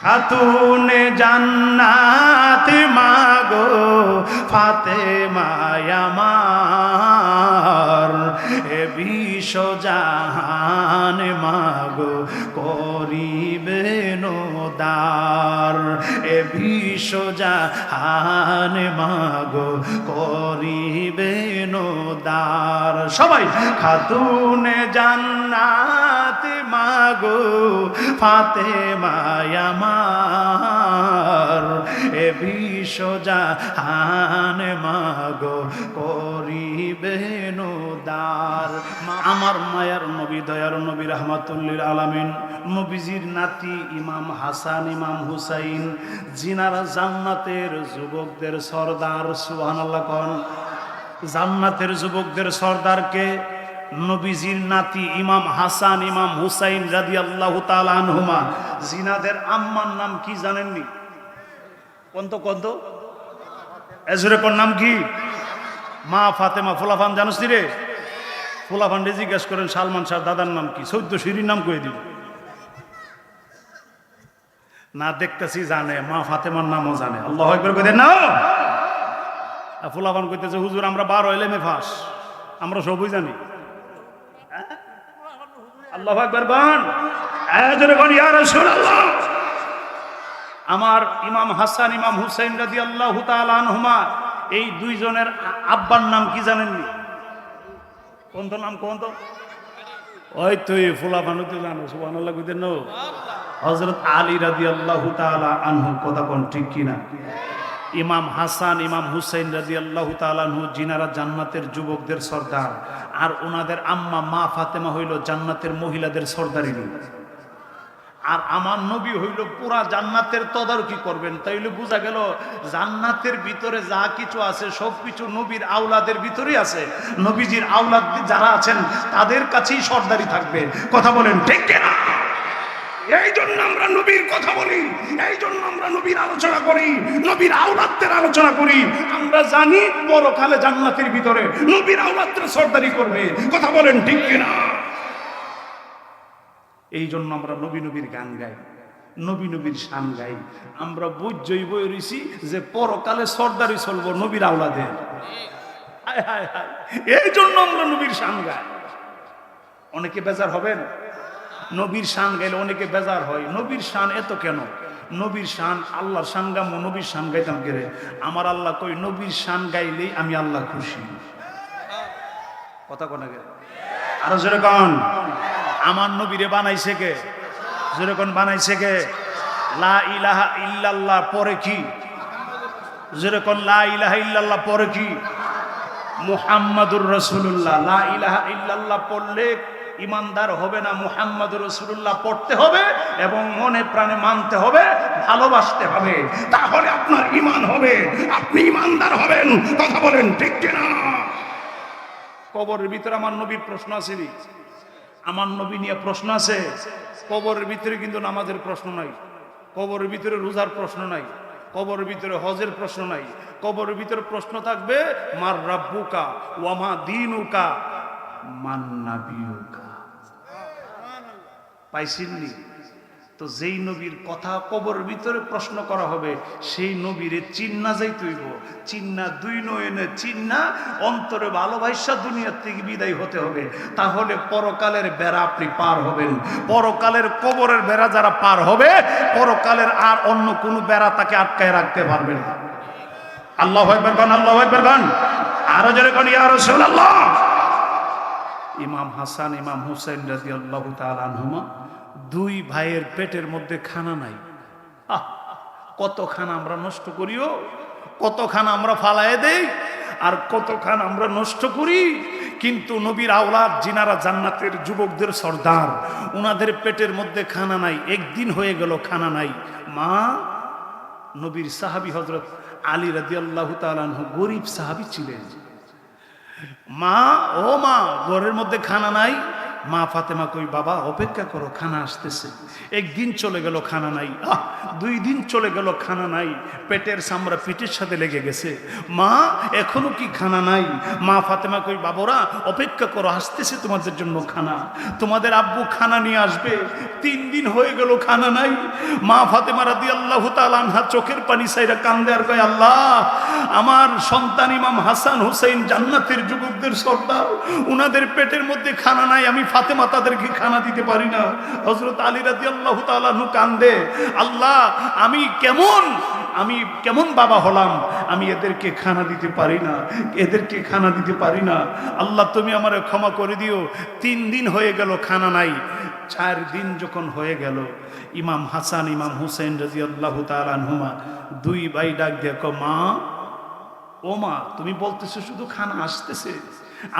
খাতুনে জান্নাত মাগো ফাতেমা আমার, এ বিশ্বজাহান মাগো করিবেন উদ্ধার, এ বিশ্বজাহান মাগো করিবেন উদ্ধার। সবাই খাতুনে জান্নাত মাগো ফাতেমা আমার, এ বিশ্বজাহান মাগো করিবেন উদ্ধার। আমার মায়ার নবী দয়ার নবী রাহমাতুল্লিল আলামিন নবীজির নাতি ইমাম হাসান ইমাম হুসাইন, জিনারা জান্নাতের যুবকদের সর্দার। সুবহানাল্লাহ কোন। জান্নাতের যুবকদের সর্দারকে নবীজির নাতি ইমাম হাসান ইমাম হুসাইন রাদিয়াল্লাহু তাআলা আনহুমা। জিনাদের আম্মার নাম কি জানেননি? কন্ত এজরে কোন নাম কি? মা ফাতেমা। ফুলাফান জানোস রে? ফুলাফান রে জিজ্ঞেস করেন সালমান শাহ দাদার নাম কি, 14 শিরির নাম কয়ে দিব না। দেখতেছি জানে, মা ফাতেমার নামও জানে। আল্লাহু আকবার কইতেন না? ফুলাফান কইতেছে হুজুর আমরা 12 এলেমে ফাঁস, আমরা সবই জানি। আল্লাহু আকবার বল। এজরে কোন ইয়া রাসূলুল্লাহ। আমার ইমাম হাসান ইমাম হুসাইন রাদিয়াল্লাহু তাআলা আনহুমা, এই দুইজনের আব্বার নাম কি জানেননি? কোন তো নাম কোন তো? ওই তো এই ফুলাফানু তো জানো। সুবহানাল্লাহ কইতেন না? হযরত আলী রাদিয়াল্লাহু তাআলা আনহু। কথা কোন ঠিক কিনা? ইমাম হাসান ইমাম হুসাইন রাদিয়াল্লাহু তাআলা আনহু জিনারা জান্নাতের যুবকদের সর্দার, আর ওনাদের আম্মা মা ফাতেমা হইল জান্নাতের মহিলাদের সর্দারিনী। আর আমার নবী হইল পুরা জান্নাতের তদারকি করবেন। তাইলে বোঝা গেল জান্নাতের ভিতরে যা কিছু আছে সবকিছু নবীর আওলাদের ভিতরেই আছে। নবীজির আওলাদ যারা আছেন তাদের কাছেই সর্দারি থাকবে। কথা বলেন ঠিক কিনা? এই জন্য আমরা নবীর কথা বলি, এই জন্য আমরা নবীর আলোচনা করি, নবীর আওলাদদের আলোচনা করি। আমরা জানি পরকালে জান্নাতের ভিতরে নবীর আওলাদরা সর্দারি করবে। কথা বলেন ঠিক কিনা? এই জন্য আমরা নবী নবীর গান গাই, নবী নবীর শান গাই। আমরা বুঝই বই রইছি যে পরকালে সর্দারি চলবো নবীর আওলাদের। হায় হায় হায়, এই জন্য আমরা নবীর শান গাই। অনেকে বেজার হবেন, নবীর শান গাইলে অনেকে বেজার হয়। নবীর শান এত কেন? নবীর শান আল্লাহর শান গামো, নবীর শান গাইতাম গেলে আমার আল্লাহ কই নবীর শান গাইলেই আমি আল্লাহ খুশি। কথা কোন গেলে আরো জোরে কোন? আমার নবীরে বানাইছে কে? জোরে কোন বানাইছে কে? লা ইলাহা ইল্লাল্লাহ পরে কি? জোরে কোন লা ইলাহা ইল্লাল্লাহ পরে কি? মুহাম্মাদুর রাসূলুল্লাহ। লা ইলাহা ইল্লাল্লাহ পড়লে ইমানদার হবে না, মুহাম্মাদুর রাসূলুল্লাহ পড়তে হবে এবং মনে প্রাণে মানতে হবে, ভালোবাসতে হবে। তাহলে আপনার ঈমান হবে, আপনি ঈমানদার হবেন। কথা বলেন ঠিক কিনা? কবরের ভিতরে আমার নবীর প্রশ্ন আছে, আমার নবী নিয়ে প্রশ্ন আছে। কবরের ভিতরে কিন্তু নামাজের প্রশ্ন নাই, কবরের ভিতরে রোজার প্রশ্ন নাই, কবরের ভিতরে হজের প্রশ্ন নাই। কবরের ভিতরে প্রশ্ন থাকবে মার রাব্বুকা ওয়া মা দীনুকা মান নাবিয়ুকা। পাইছিনি তো? যেই নবীর কথা কবরের ভিতরে প্রশ্ন করা হবে সেই নবীরে চিন্না যাইতে হইব। চিন্না দুই নয়নে চিন্না অন্তরে ভালোবাসা দুনিয়া থেকে বিদায় হতে হবে। তাহলে পরকালের বেড়া আপনি পার হবেন। পরকালের কবরের বেড়া যারা পার হবে, পরকালের আর অন্য কোনো বেড়া তাকে আটকায় রাখতে পারবে না। আল্লাহু আকবার গান, আল্লাহু আকবার গান। আরো জোরে কোন ইয়া রাসূলুল্লাহ। ইমাম হাসান ইমাম হুসাইন রাদিয়াল্লাহু তাআলা আনহুমা, দুই ভাইয়ের পেটের মধ্যে খানা নাই। কত খানা আমরা নষ্ট করিও, কত খানা আমরা ফালায় দেই, আর কত খানা আমরা নষ্ট করি। কিন্তু নবীর আওলাদ জিনারা জান্নাতের যুবকদের সর্দার, উনাদের পেটের মধ্যে খানা নাই। একদিন হয়ে গেল খানা নাই। মা, নবীর সাহাবী হযরত আলী রাদিয়াল্লাহু তাআলা আনহু গরীব সাহাবী ছিলেন। মা, ও মা, ঘরের মধ্যে খানা নাই, মা ফাতেমা কই বাবা অপেক্ষা করো, খানা আসতেছে। একদিন চলে গেল খানা নাই, 2 দিন চলে গেল খানা নাই, পেটের চামড়া পিঠের সাথে লেগে গেছে। মা এখনো কি খানা নাই? মা ফাতেমা কই বাবরা অপেক্ষা করো, আসতেছে তোমাদের জন্য খানা, তোমাদের আব্বু খানা নিয়ে আসবে। 3 দিন হয়ে গেল খানা নাই। মা ফাতেমা রাদিয়াল্লাহু তাআলা আনহা চোখের পানি ছাইরা কান্দে আর কয় আল্লাহ, আমার সন্তান ইমাম হাসান হুসাইন জান্নাতের যুবকদের সর্দার, উনাদের পেটের মধ্যে খানা নাই, আমি ফাতেমা তাদেরকে খানা দিতে পারি না। হযরত আলী রাদিয়াল্লাহু তাআলা আনহু কান্দে, আল্লাহ আমি কেমন বাবা হলাম, আমি এদেরকে খানা দিতে পারি না, এদেরকে খানা দিতে পারি না। আল্লাহ তুমি আমারে ক্ষমা করে দিও। 3 দিন হয়ে গেল খানা নাই। 4 দিন যখন হয়ে গেল, ইমাম হাসান ইমাম হুসাইন রাদিয়াল্লাহু তাআলা আনহুমা 2 ভাই ডাক দিয়ে কয় মা, ও মা তুমি বলতেছো শুধু খানা আসতেছে,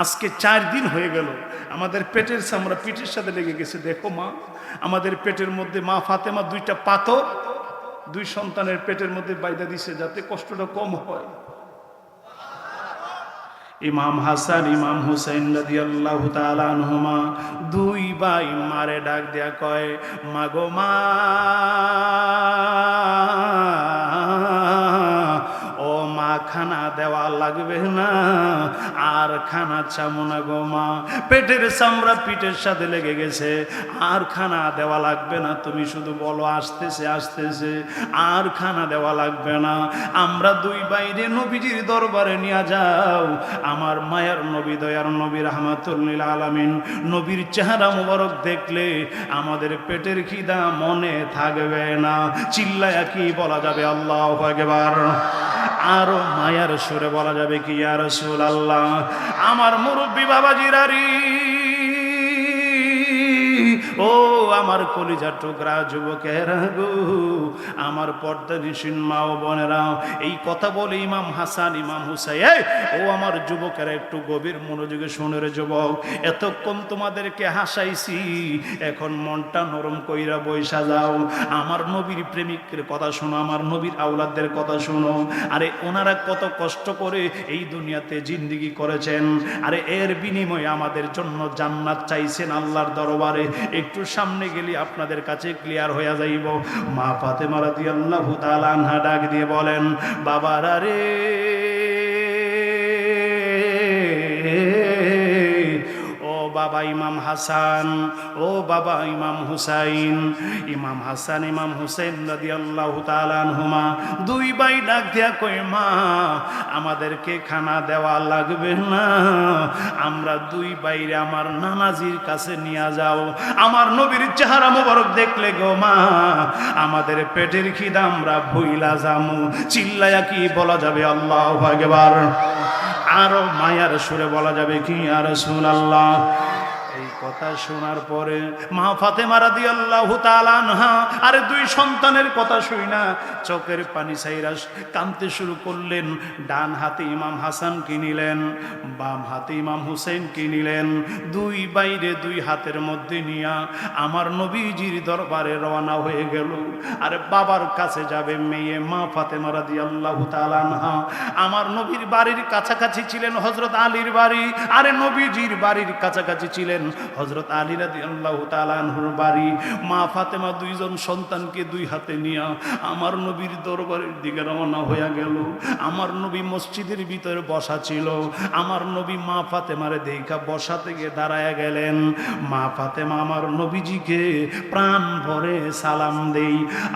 আজকে 4 দিন হয়ে গেল আমাদের পেটের চামড়া পিঠের সাথে লেগে গেছে। দেখো মা, আমাদের পেটের মধ্যে মা ফাতেমা 2টা পাথর 2 সন্তানের পেটের মধ্যে বাইদা দিছে যাতে কষ্টটা কম হয়। ইমাম হাসান ইমাম হুসাইন রাদিয়াল্লাহু তাআলা আনহুমা 2 ভাই মারে ডাক দেয়া কয় মাগো মা, ও মা খানা দেওয়া লাগবে না, আর খানা চামো না গো মা, পেটের চামড়া পিঠের সাথে লেগে গেছে, আর খানা দেওয়া লাগবে না, তুমি শুধু বলো আসতেছে আসতেছে, আর খানা দেওয়া লাগবে না। আমরা 2 বাইরে নবীজির দরবারে নিয়ে যাও, আমার মায়ার নবী দয়ার নবী রাহমাতুল লিল আলামিন নবীর চেহারা মোবারক দেখলে আমাদের পেটের খিদা মনে থাকবে না। চিল্লায়া কি বলা যাবে আল্লাহু আকবার? আরো মায়ার সুরে বলা যাবে কি ইয়া রাসূলুল্লাহ? আমার মুরব্বি বাবাজিরারি, ও আমার কলিজার টুকরা যুবকেরা গো, আমার পর্দানিশীন মা ও বোনেরা, এই কথা বলে ইমাম হাসান ইমাম হুসাইন, ও আমার যুবকেরা একটু গভীর মনোযোগে শুনে রে যুবক, এতক্ষণ তোমাদেরকে হাসাইছি, এখন মনটা নরম কইরা বইসা যাও, আমার নবীর প্রেমিকের কথা শোনো, আমার নবীর আওলাদদের কথা শোনো। আরে ওনারা কত কষ্ট করে এই দুনিয়াতে জিন্দেগি করেছেন, আরে এর বিনিময়ে আমাদের জন্য জান্নাত চাইছেন আল্লাহর দরবারে। একটু সামনে গেলে আপনাদের কাছে ক্লিয়ার হয়ে যাইব। মা ফাতেমা রাদিয়াল্লাহু তাআলা আনহা ডাক দিয়ে বলেন বাবারা রে, বাবা ইমাম হাসান, ও বাবা ইমাম হুসাইন, ইমাম হাসান ইমাম হুসাইন রাদিয়াল্লাহু তাআলা আনহুমা 2 ভাই ডাক দিয়া কই মা, আমাদেরকে খানা দেওয়া লাগবে না, আমরা 2 ভাইরে আমার নানাজির কাছে নিয়ে যাও, আমার নবীর চেহারা মোবারক দেখলে গো মা, আমাদের পেটের খিদা আমরা ভুইলা যামু। চিল্লায়া কি বলা যাবে আল্লাহু আকবার? আরো মায়ার সুরে বলা যাবে কি ইয়া রাসূলুল্লাহ? এই কথা শোনার পরে মা ফাতেমা রাদিয়াল্লাহু তাআলা আনহা আরে 2 সন্তানের কথা শুই না চোখের পানি ছাইরা কাঁদতে শুরু করলেন। ডান হাতে ইমাম হাসান কে নিলেন, বাম হাতে ইমাম হুসাইন কে নিলেন, 2 বাইরে 2 হাতের মধ্যে নিয়া আমার নবীজির দরবারে রওনা হয়ে গেল। আরে বাবার কাছে যাবে মেয়ে মা ফাতেমা রাদিয়াল্লাহু তাআলা আনহা। আমার নবীর বাড়ির কাছাকাছি ছিলেন হযরত আলীর বাড়ি, আরে নবীজির বাড়ির কাছাকাছি ছিলেন হযরত আলী রাদিয়াল্লাহু তাআলা আনহুর বাড়ি। মা ফাতেমা 2 জন সন্তানকে 2 হাতে নিয়া আমার নবীর দরবারের দিকে রওনা হয়ে গেল। আমার নবী মসজিদের ভিতরে বসা ছিল, আমার নবী মা ফাতেমারে দেখা বসা থেকে দাঁড়ায় গেলেন। মা ফাতেমা আমার নবীজিকে প্রাণ ভরে সালাম দেই,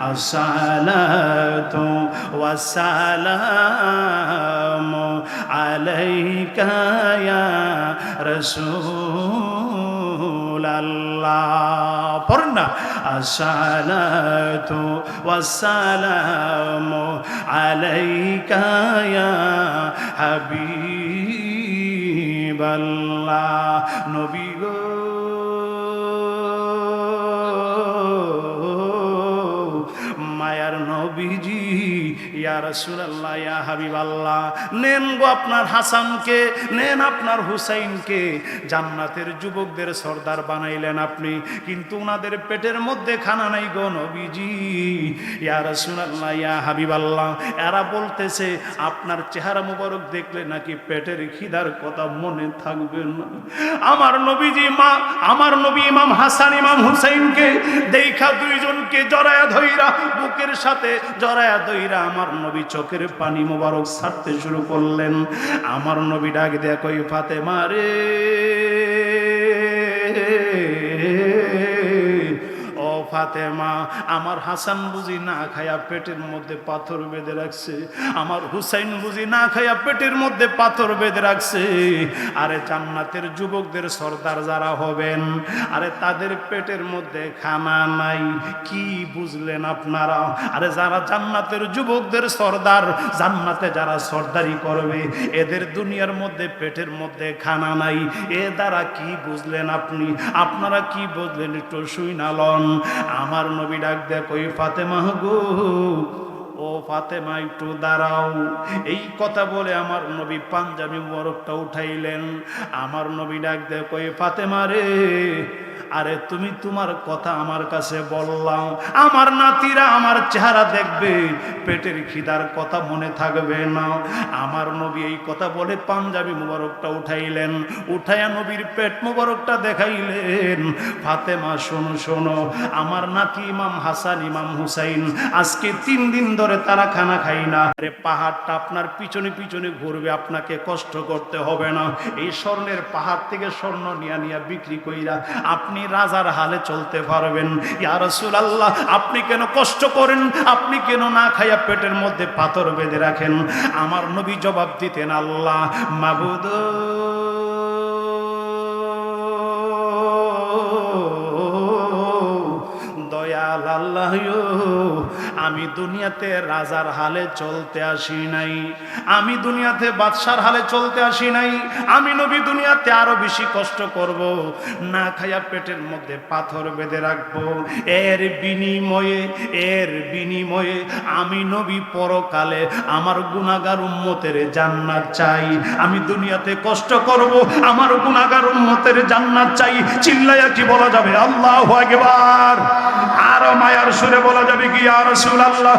আসসালাতু ওয়াসসালামু আলাইকা ইয়া রাসূলুল্লাহ। পড়েন না, আসসালাতু ওয়াসসালামু আলাইকা ইয়া হাবিবাল্লাহ। নবী গো মায়ার নবীজি, ইয়া রাসূলুল্লাহ ইয়া হাবিবাল্লাহ, নেন গো আপনার হাসানকে, নেন আপনার হুসাইনকে, জান্নাতের যুবকদের সর্দার বানাইলেন আপনি, কিন্তু ওনাদের পেটের মধ্যে খানা নাই গো নবীজি। ইয়া রাসূলুল্লাহ, ইয়া হাবিবাল্লাহ, এরা বলতেছে আপনার চেহারা মুবারক দেখলে নাকি পেটের খিদার কথা মনে থাকবে না। আমার নবীজি আমার নবী ইমাম হাসান ইমাম হুসাইনকে দেখা দুইজনকে জড়ায়া ধইরা, বুকের সাথে জড়ায়া ধইরা আমার নবী চোখের পানি মোবারক ছাড়তে শুরু করলেন। আমার নবী ডাক দেয়া কই, ফাতেমা রে, ও ফাতেমা, আমার হাসান বুঝি না খায়া পেটের মধ্যে পাথর বেঁধে রাখছে, আমার হুসাইন বুঝি না খায়া পেটের মধ্যে পাথর বেঁধে রাখছে। আরে জান্নাতের যুবকদের সর্দার যারা হবেন, আরে তাদের পেটের মধ্যে খানা নাই, কি বুঝলেন আপনারা? আরে যারা জান্নাতের যুবকদের সর্দার, জান্নাতে যারা সর্দারি করবে, এদের দুনিয়ার মধ্যে পেটের মধ্যে খানা নাই, এ দ্বারা কি বুঝলেন আপনি? আপনারা কি বুঝলেন একটু শুইনা লন। আমার নবী ডাক দেয়া কই, ফাতেমা গো, ও ফাতেমা একটু দাঁড়াও। এই কথা বলে আমার নবী পাঞ্জাবি মোবারকটা উঠাইলেন। আমার নবী ডাক দেয়া কই, ফাতেমা রে, আরে তুমি তোমার কথা আমার কাছে বললাম, আমার নাতিরা আমার চেহারা দেখবে, পেটের খিদার কথা মনে থাকবে না। আমার নবী এই কথা বলে পাঞ্জাবি মুবারকটা উঠাইলেন, উঠাইয়া নবীর পেট মুবারকটা দেখাইলেন। ফাতেমা শোনো শোনো, আমার নাতি ইমাম হাসান ইমাম হুসাইন আজকে 3 দিন ধরে তারা খানা খাই না। আরে পাহাড়টা আপনার পিছনে পিছনে ঘুরবে, আপনাকে কষ্ট করতে হবে না। এই স্বর্ণের পাহাড় থেকে স্বর্ণ নিয়া নিয়া বিক্রি কইরা আপনি রাজার হালে চলতে পারবেন। ইয়া রাসূলুল্লাহ, আপনি কেন কষ্ট করেন? আপনি কেন না খাইয়া পেটের মধ্যে পাথর বেঁধে রাখেন? আমার নবী জবাব দিতেন, আল্লাহ মাবুদ, দয়াল আল্লাহ, আমি দুনিয়াতে রাজার হালে চলতে আসি নাই, আমি দুনিয়াতে বাদশার হালে চলতে আসি নাই। আমি নবী দুনিয়াতে আরো বেশি কষ্ট করব, না খাইয়া পেটের মধ্যে পাথর বেঁধে রাখবো। এর বিনিময়ে আমি নবী পরকালে আমার গুনাহগার উম্মতের জান্নাত চাই। আমি দুনিয়াতে কষ্ট করব, আমার গুনাহগার উম্মতের জান্নাত চাই। চিল্লায়া কি বলা যাবে আল্লাহু আকবার? আর মায়ার সুরে বলা যাবে কি ইয়া রাসূলুল্লাহ?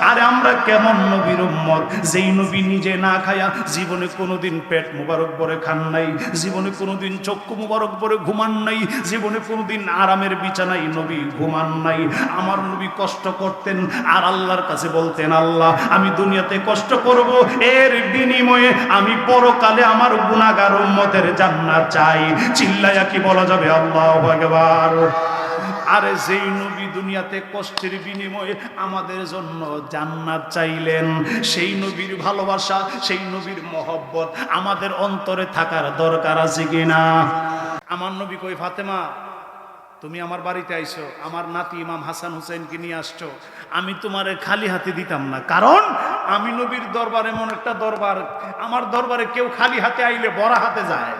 আরে আমরা কেমন নবীর উম্মত, যেই নবী নিজে না খায়া জীবনে কোনোদিন পেট মুবারক ভরে খান নাই, জীবনে কোনোদিন চক্ষু মুবারক ভরে ঘুমান নাই, জীবনে কোনোদিন আরামের বিছানায় নবী ঘুমান নাই। আমার নবী কষ্ট করতেন আর আল্লাহর কাছে বলতেন, আল্লাহ আমি দুনিয়াতে কষ্ট করব, এর বিনিময়ে আমি পরকালে আমার গুনাহগার উম্মতের জান্নাত চাই। চিল্লায়া কি বলা যাবে আল্লাহু আকবার? আরে যেই নবী দুনিয়াতে কষ্টের বিনিময়ে আমাদের জন্য জান্নাত চাইলেন, সেই নবীর ভালোবাসা, সেই নবীর মহব্বত আমাদের অন্তরে থাকার দরকার আছে কিনা? আমার নবী কই, ফাতেমা তুমি আমার বাড়িতে আইছো, আমার নাতি ইমাম হাসান হুসাইনকে নিয়ে আসছো, আমি তোমারে খালি হাতে দিতাম না। কারণ আমি নবীর দরবার এমন একটা দরবার, আমার দরবারে কেউ খালি হাতে আইলে ভরা হাতে যায়।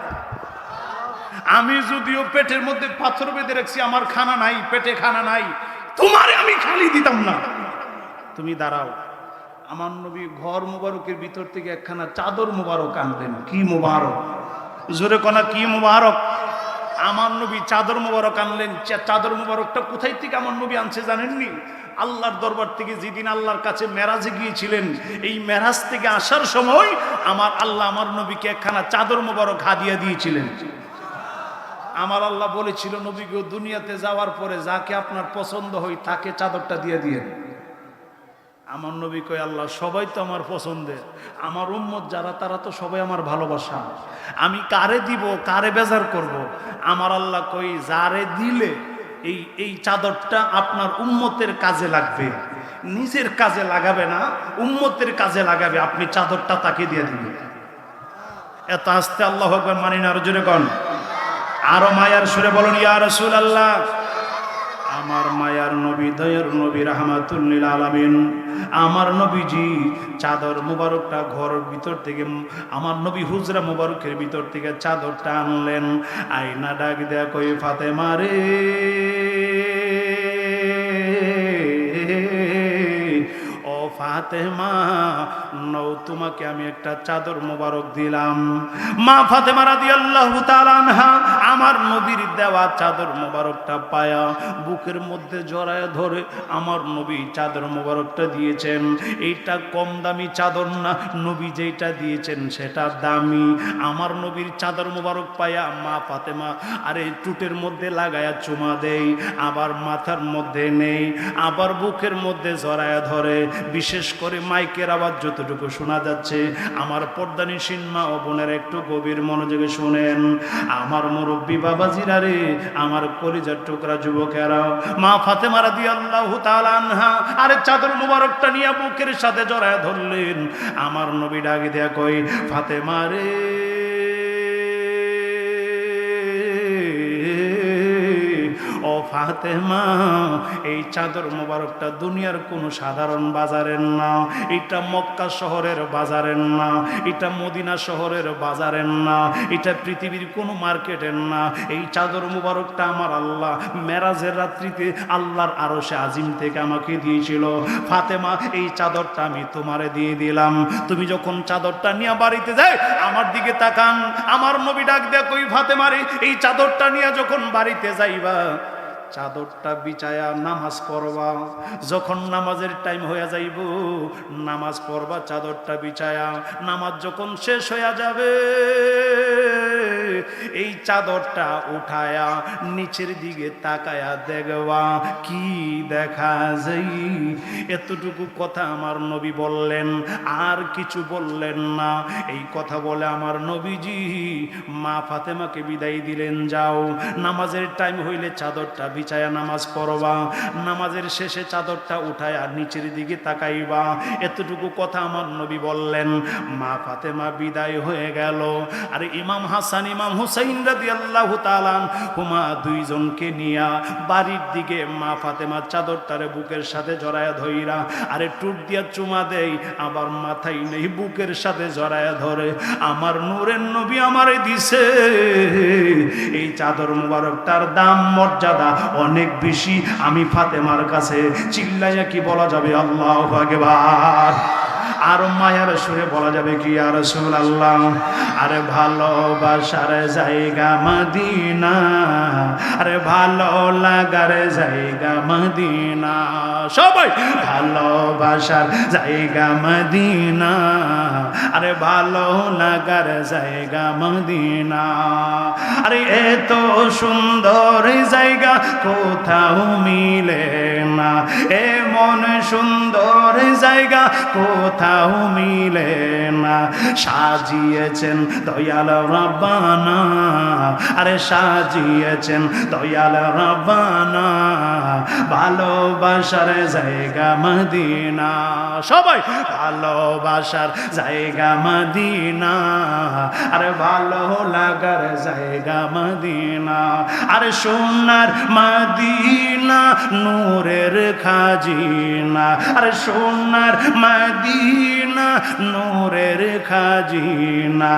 আমি যদিও পেটের মধ্যে পাথর বেঁধে রাখছি, আমার খানা নাই, পেটে খানা নাই, তোমারে আমি খালি দিতাম না। তুমি দাঁড়াও। আমার নবী ঘর মুবারকের ভিতর থেকে একখানা চাদর মুবারক আনলেন। কি মুবারক? জোরে কোনা কি মুবারক? আমার নবী চাদর মুবারক আনলেন। চাদর মুবারকটা কোথায় থেকে আমার নবী আনছে জানেননি? আল্লাহর দরবার থেকে যেদিন আল্লাহর কাছে মেরাজে গিয়েছিলেন, এই মেরাজ থেকে আসার সময় আমার আল্লাহ আমার নবীকে একখানা চাদর মুবারক হাদিয়া দিয়েছিলেন। আমার আল্লাহ বলেছিল, নবীকে দুনিয়াতে যাওয়ার পরে যাকে আপনার পছন্দ হয় তাকে চাদরটা দিয়ে দিয়েন। আমার নবী কয়, আল্লাহ সবাই তো আমার পছন্দের, আমার উম্মত যারা তারা তো সবাই আমার ভালোবাসা, আমি কারে দিব, কারে বেজার করব? আমার আল্লাহ কই, যারে দিলে এই চাদরটা আপনার উম্মতের কাজে লাগবে, নিজের কাজে লাগাবে না, উম্মতের কাজে লাগাবে, আপনি চাদরটা তাকে দিয়ে দিবেন। এত আস্তে আল্লাহু আকবার মানি না? আর জোরে কোন? আরো মায়ার সুরে বলুন ইয়া রাসূলুল্লাহ। আমার মায়ার নবী, দয়ার নবী, রাহমাতুল লিল আলামিন, আমার নবীজি চাদর মুবারকটা ঘরের ভিতর থেকে, আমার নবী হুজরা মুবারকের ভিতর থেকে চাদরটা আনলেন। আয়না ডাক দেয়া কই, ফাতেমা রে, ও ফাতেমা নও, তোমাকে আমি একটা চাদর মোবারক দিলাম। মা ফাতেমা রাদিয়াল্লাহু তাআলা আনহা আমার নবীর দেওয়া চাদর মোবারকটা পায়া বুকের মধ্যে জড়ায় ধরে আমার নবী চাদর মোবারকটা দিয়েছেন। এইটা কম দামি চাদর না, নবী যেটা দিয়েছেন সেটা দামি। আমার নবীর চাদর মোবারক পায়া মা ফাতেমা আরে টুটের মধ্যে লাগায়া চুমা দেই, আবার মাথার মধ্যে নেই, আবার বুকের মধ্যে জড়ায়া ধরে। বিশেষ করে মাইকের আওয়াজ যতটুকু শোনা যাচ্ছে, আমার পর্দানিসীন মা ও বোনের একটু গভীর মনোযোগে শুনেন। আমার মুরব্বী বাবাজিরা রে, আমার কলিজার টুকরা যুবকেরা, মা ফাতেমা রাদিয়াল্লাহু তাআলা আনহা আরে চাদর মুবারকটা নিয়ে বুকের সাথে জড়ায় ধরলেন। আমার নবী ডাক দেয়া কই, ফাতেমা রে, ও ফাতেমা, এই চাদর মোবারকটা দুনিয়ার কোনো সাধারণ বাজারের না, এটা মক্কা শহরের বাজারের না, এটা মদিনা শহরের বাজারের না, এটা পৃথিবীর কোনো মার্কেটের না। এই চাদর মোবারকটা আমার আল্লাহ মেরাজের রাত্রিতে আল্লাহর আরশে আজিম থেকে আমাকে দিয়েছিল। ফাতেমা, এই চাদরটা আমি তোমারে দিয়ে দিলাম। তুমি যখন চাদরটা নিয়ে বাড়িতে যাই আমার দিকে তাকান। আমার নবী ডাক দেয়া কই, ফাতেমা রে, এই চাদরটা নিয়ে যখন বাড়িতে যাইবা চাদরটা বিছায়া নামাজ পড়বা। যখন নামাজের টাইম হয়ে যাইব নামাজ পড়বা চাদরটা বিছায়া। নামাজ যখন শেষ হয়ে যাবে এই চাদরটা উঠায়া নিচের দিকে তাকায়া দেখবা কি দেখা যায়। এতটুকু কথা আমার নবী বললেন, আর কিছু বললেন না। এই কথা বলে আমার নবীজি মা ফাতেমাকে বিদায় দিলেন, যাও নামাজের টাইম হইলে চাদরটা বিছায়া নামাজ পড়বা, নামাজের শেষে চাদরটা উঠায়া নিচের দিকে তাকাইবা। এতটুকু কথা আমার নবী বললেন। মা ফাতেমা বিদায় হয়ে গেল। আর ইমাম হাসান ইমাম হুসাইন রাদিয়াল্লাহু তাআলা হুমা দুইজনকে নিয়া বাড়ির দিকে মা ফাতেমা চাদরটারে বুকের সাথে জড়ায়া ধইরা আরে টুট দিয়া চুমা দেই, আবার মাথায় নেই বুকের সাথে জড়ায়া ধরে। আমার নূরের নবী আমারে দিছে এই চাদর মুবারকটার দাম মর্যাদা অনেক বেশি। আমি ফাতেমার কাছে চিল্লাইয়া কি বলা যাবে আল্লাহু আকবার। আর মায়ার সুরে বলা যাবে কি ইয়া রাসূলুল্লাহ। আরে ভালোবাসার জায়গা মদিনা, আরে ভালো লাগার জায়গা মদিনা, সবাই ভালোবাসার জায়গা মদিনা, আরে ভালো লাগার জায়গা মদিনা। আরে এত সুন্দর জায়গা কোথাও মিলে না, এমন সুন্দর জায়গা কোথাও মিলে না। সাজিয়েছেন দয়াল রব্বানা, আরে সাজিয়েছেন দয়াল রব্বানা, ভালোবাসার জায়গা মদিনা, সবাই ভালোবাসার জায়গা মদিনা, আরে ভালো লাগার জায়গা মদিনা। আরে সোনার মদিনা নূরের খাজিনা, আরে সোনার মদিনা নূরের খাজিনা।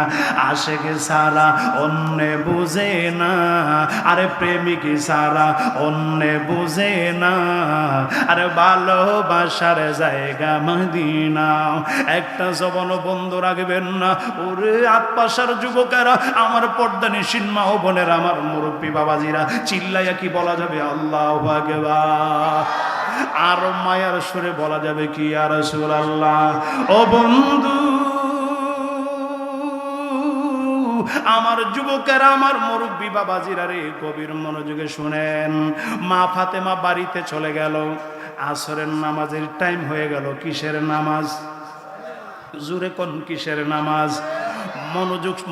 আশিক সারা অন্য বুঝে না, আরে প্রেমিক সারা অন্য বুঝে না, আরে ভালোবাসার জায়গা মদিনা। একটা জবানও বন্ধ রাখবেন না। ওরে আতপাশার যুবকেরা, আমার পর্দানিসীন মা ও বোনেরা, আমার মুরব্বী বাবাজিরা, চিল্লাইয়া কি বলা যাবে আল্লাহু আকবার। আর মায়ার সুরে বলা যাবে কি ইয়া রাসূলুল্লাহ। ও বন্ধু, আমার যুবকেরা, আমার মুরব্বী বাবাজিরা রে, গভীর মনোযোগে শুনেন। মা ফাতেমা বাড়িতে চলে গেল। আসরের নামাজের টাইম হয়ে গেল। কিসের নামাজ? জোরে কোন কিসের নামাজ?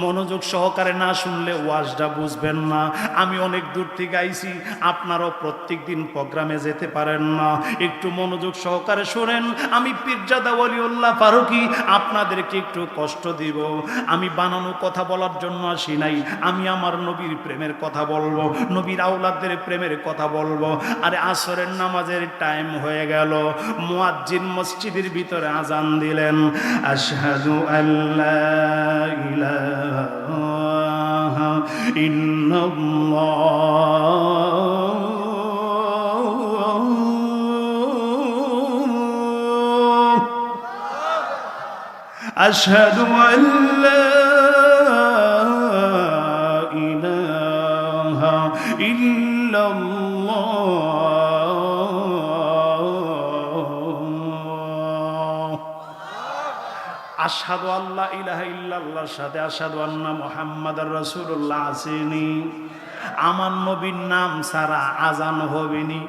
মনোযোগ সহকারে না শুনলে ওয়াজটা বুঝবেন না। আমি অনেক দূর থেকে আইছি, আপনারাও প্রত্যেক দিন প্রোগ্রামে যেতে পারেন না। একটু মনোযোগ সহকারে শুনেন। আমি পীরজাদা ওয়ালিউল্লাহ ফারুকী আপনাদেরকে একটু কষ্ট দিব। আমি বানানো কথা বলার জন্য আসি নাই। আমি আমার নবীর প্রেমের কথা বলবো, নবীর আওলাদদের প্রেমের কথা বলবো। আরে আসরের নামাজের টাইম হয়ে গেল। মুয়াজ্জিন মসজিদের ভিতরে আজান দিলেন, আশহাদু আল্লাহ ইলাহা ইল্লাল্লাহ আশহাদু আল্লা ইলাহা ইল্লাল্লাহ। আশহাদু আল্লা ইলাহা ইল্লাল্লাহর সাথে আশহাদু আন্না মুহাম্মাদার রাসূলুল্লাহ আসেনি। আমার নবীর নাম ছাড়া আজান হবে নি,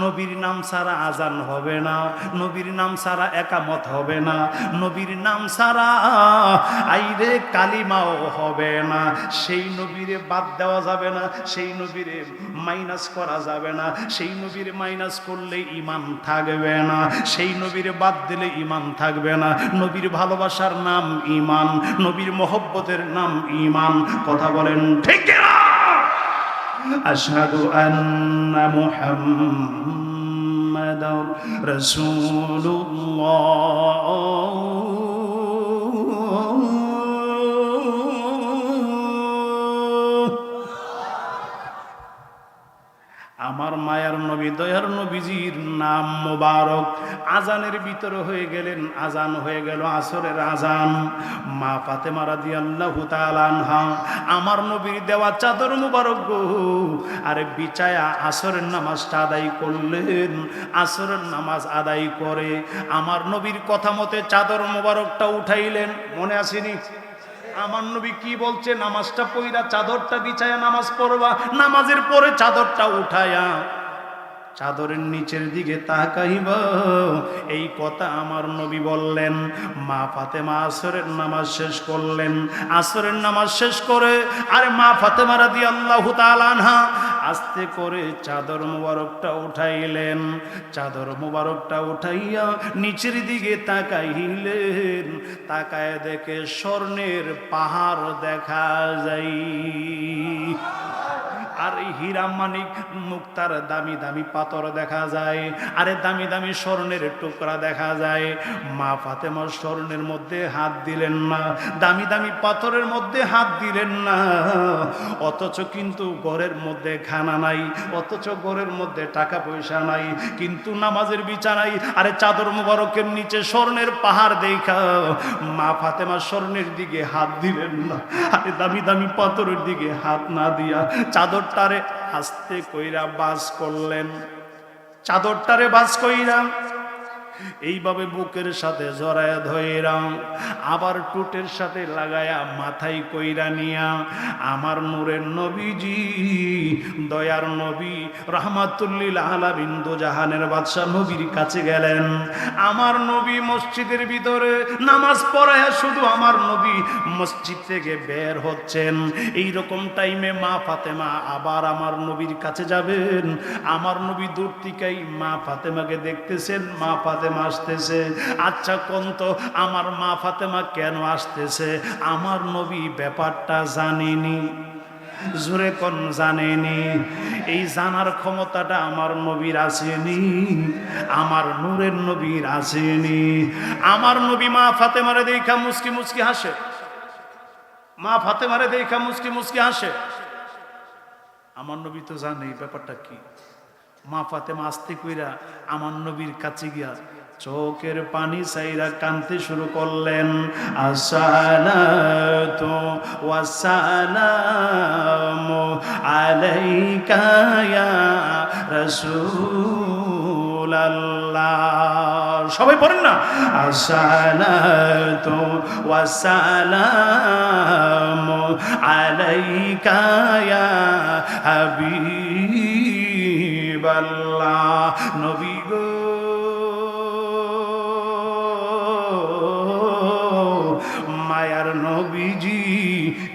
নবীর নাম ছাড়া আজান হবে না, নবীর নাম ছাড়া একামত হবে না, নবীর নাম ছাড়া আইরে কালিমাও হবে না। সেই নবীরে বাদ দেওয়া যাবে না, সেই নবীরে মাইনাস করা যাবে না, সেই নবীরে মাইনাস করলে ইমান থাকবে না, সেই নবীরে বাদ দিলে ইমান থাকবে না। নবীর ভালোবাসার নাম ইমান, নবীর মহব্বতের নাম ইমান। কথা বলেন ঠিক না? আশহাদু আন্না মুহাম্মাদার রাসূলুল্লাহ। আমার মায়ার নবী দয়ার নবীজির নাম মোবারক। আজানের ভিতরে হয়ে গেলেন, আজান হয়ে গেল আসরের আজান। মা ফাতেমা রাদিয়াল্লাহু তাআলা আনহা আমার নবীর দেওয়া চাদর মোবারক গো আরে বিছায়া আসরের নামাজটা আদায় করলেন। আসরের নামাজ আদায় করে আমার নবীর কথা মতে চাদর মোবারকটা উঠাইলেন। মনে আসেনি? আমার নবী কি বলছে? নামাজটা পইরা চাদরটা বিছায়া নামাজ পড়বা, নামাজের পরে চাদরটা উঠায়া চাদরের নিচের দিকে তাকাইবা। এই কথা আমার নবী বললেন। মা ফাতেমা আসরের নামাজ শেষ করলেন। আসরের নামাজ শেষ করে আরে মা ফাতেমা রাদিয়াল্লাহু তাআলা আনহা আস্তে করে চাদর মোবারকটা উঠাইলেন। চাদর মোবারকটা উঠাইয়া নিচের দিকে তাকাইলেন। তাকায় দেখে স্বর্ণের পাহাড় দেখা যায়। আর হীরা মানিক মুক্তার দামি দামি পাথর দেখা যায়, আরে দামি দামি স্বর্ণের টুকরা দেখা যায়। মা ফাতেমা স্বর্ণের মধ্যে হাত দিলেন না, দামি দামি পাথরের মধ্যে হাত দিলেন না। অথচ কিন্তু ঘরের মধ্যে খানা নাই, অথচ ঘরের মধ্যে টাকা পয়সা নাই, কিন্তু নামাজের বিছানায় আরে চাদর মোবারকের নিচে স্বর্ণের পাহাড় দেখা মা ফাতেমা স্বর্ণের দিকে হাত দিলেন না। আরে দামি দামি পাথরের দিকে হাত না দিয়া চাদরটারে আস্তে কইরা বাজ করলেন। চাদরটারে বাজ কইরা এইভাবে বুকের সাথে জড়ায়া ধইরা আবার টুটের সাথে লাগায়া মাথায় কইরা নিয়া আমার নূরের নবীজি দয়ার নবী রাহমাতুল্লিল আলামিন দোজাহানের বাদশা নবীর কাছে গেলেন। আমার নবী মসজিদের ভিতরে নামাজ পড়ায়া শুধু আমার নবী মসজিদ থেকে বের হচ্ছেন। এই রকম টাইমে মা ফাতেমা আবার আমার নবীর কাছে যাবেন। আমার নবী দূর থেকেই মা ফাতেমাকে দেখতেছেন, মা ফাতেমা আসতেছে। আচ্ছা কোন তো আমার মা ফাতেমা কেন আসতেছে? আমার নবী ব্যাপারটা জানেনি। জোরে কোন জানেনি? এই জানার ক্ষমতাটা আমার নবীর আসেনি, আমার নূরের নবীর আসেনি। আমার নবী মা ফাতেমারে দেখা মুস্কি মুস্কি হাসে, মা ফাতেমারে দেখা মুস্কি মুস্কি হাসে। আমার নবী তো জানে ব্যাপারটা কি। মা ফাতেমা আস্তে কইরা আমার নবীর কাছে গিয়া চোখের পানি চাইরা কাঁদতে শুরু করলেন। আসসালাতু ওয়াসসালামু আলাইকা ইয়া রাসূলুল্লাহ। সবাই পড়েন না? আসসালাতু ওয়াসসালামু আলাইকা ইয়া হাবিবাল্লাহ। নবী গো মায়ার নবীজি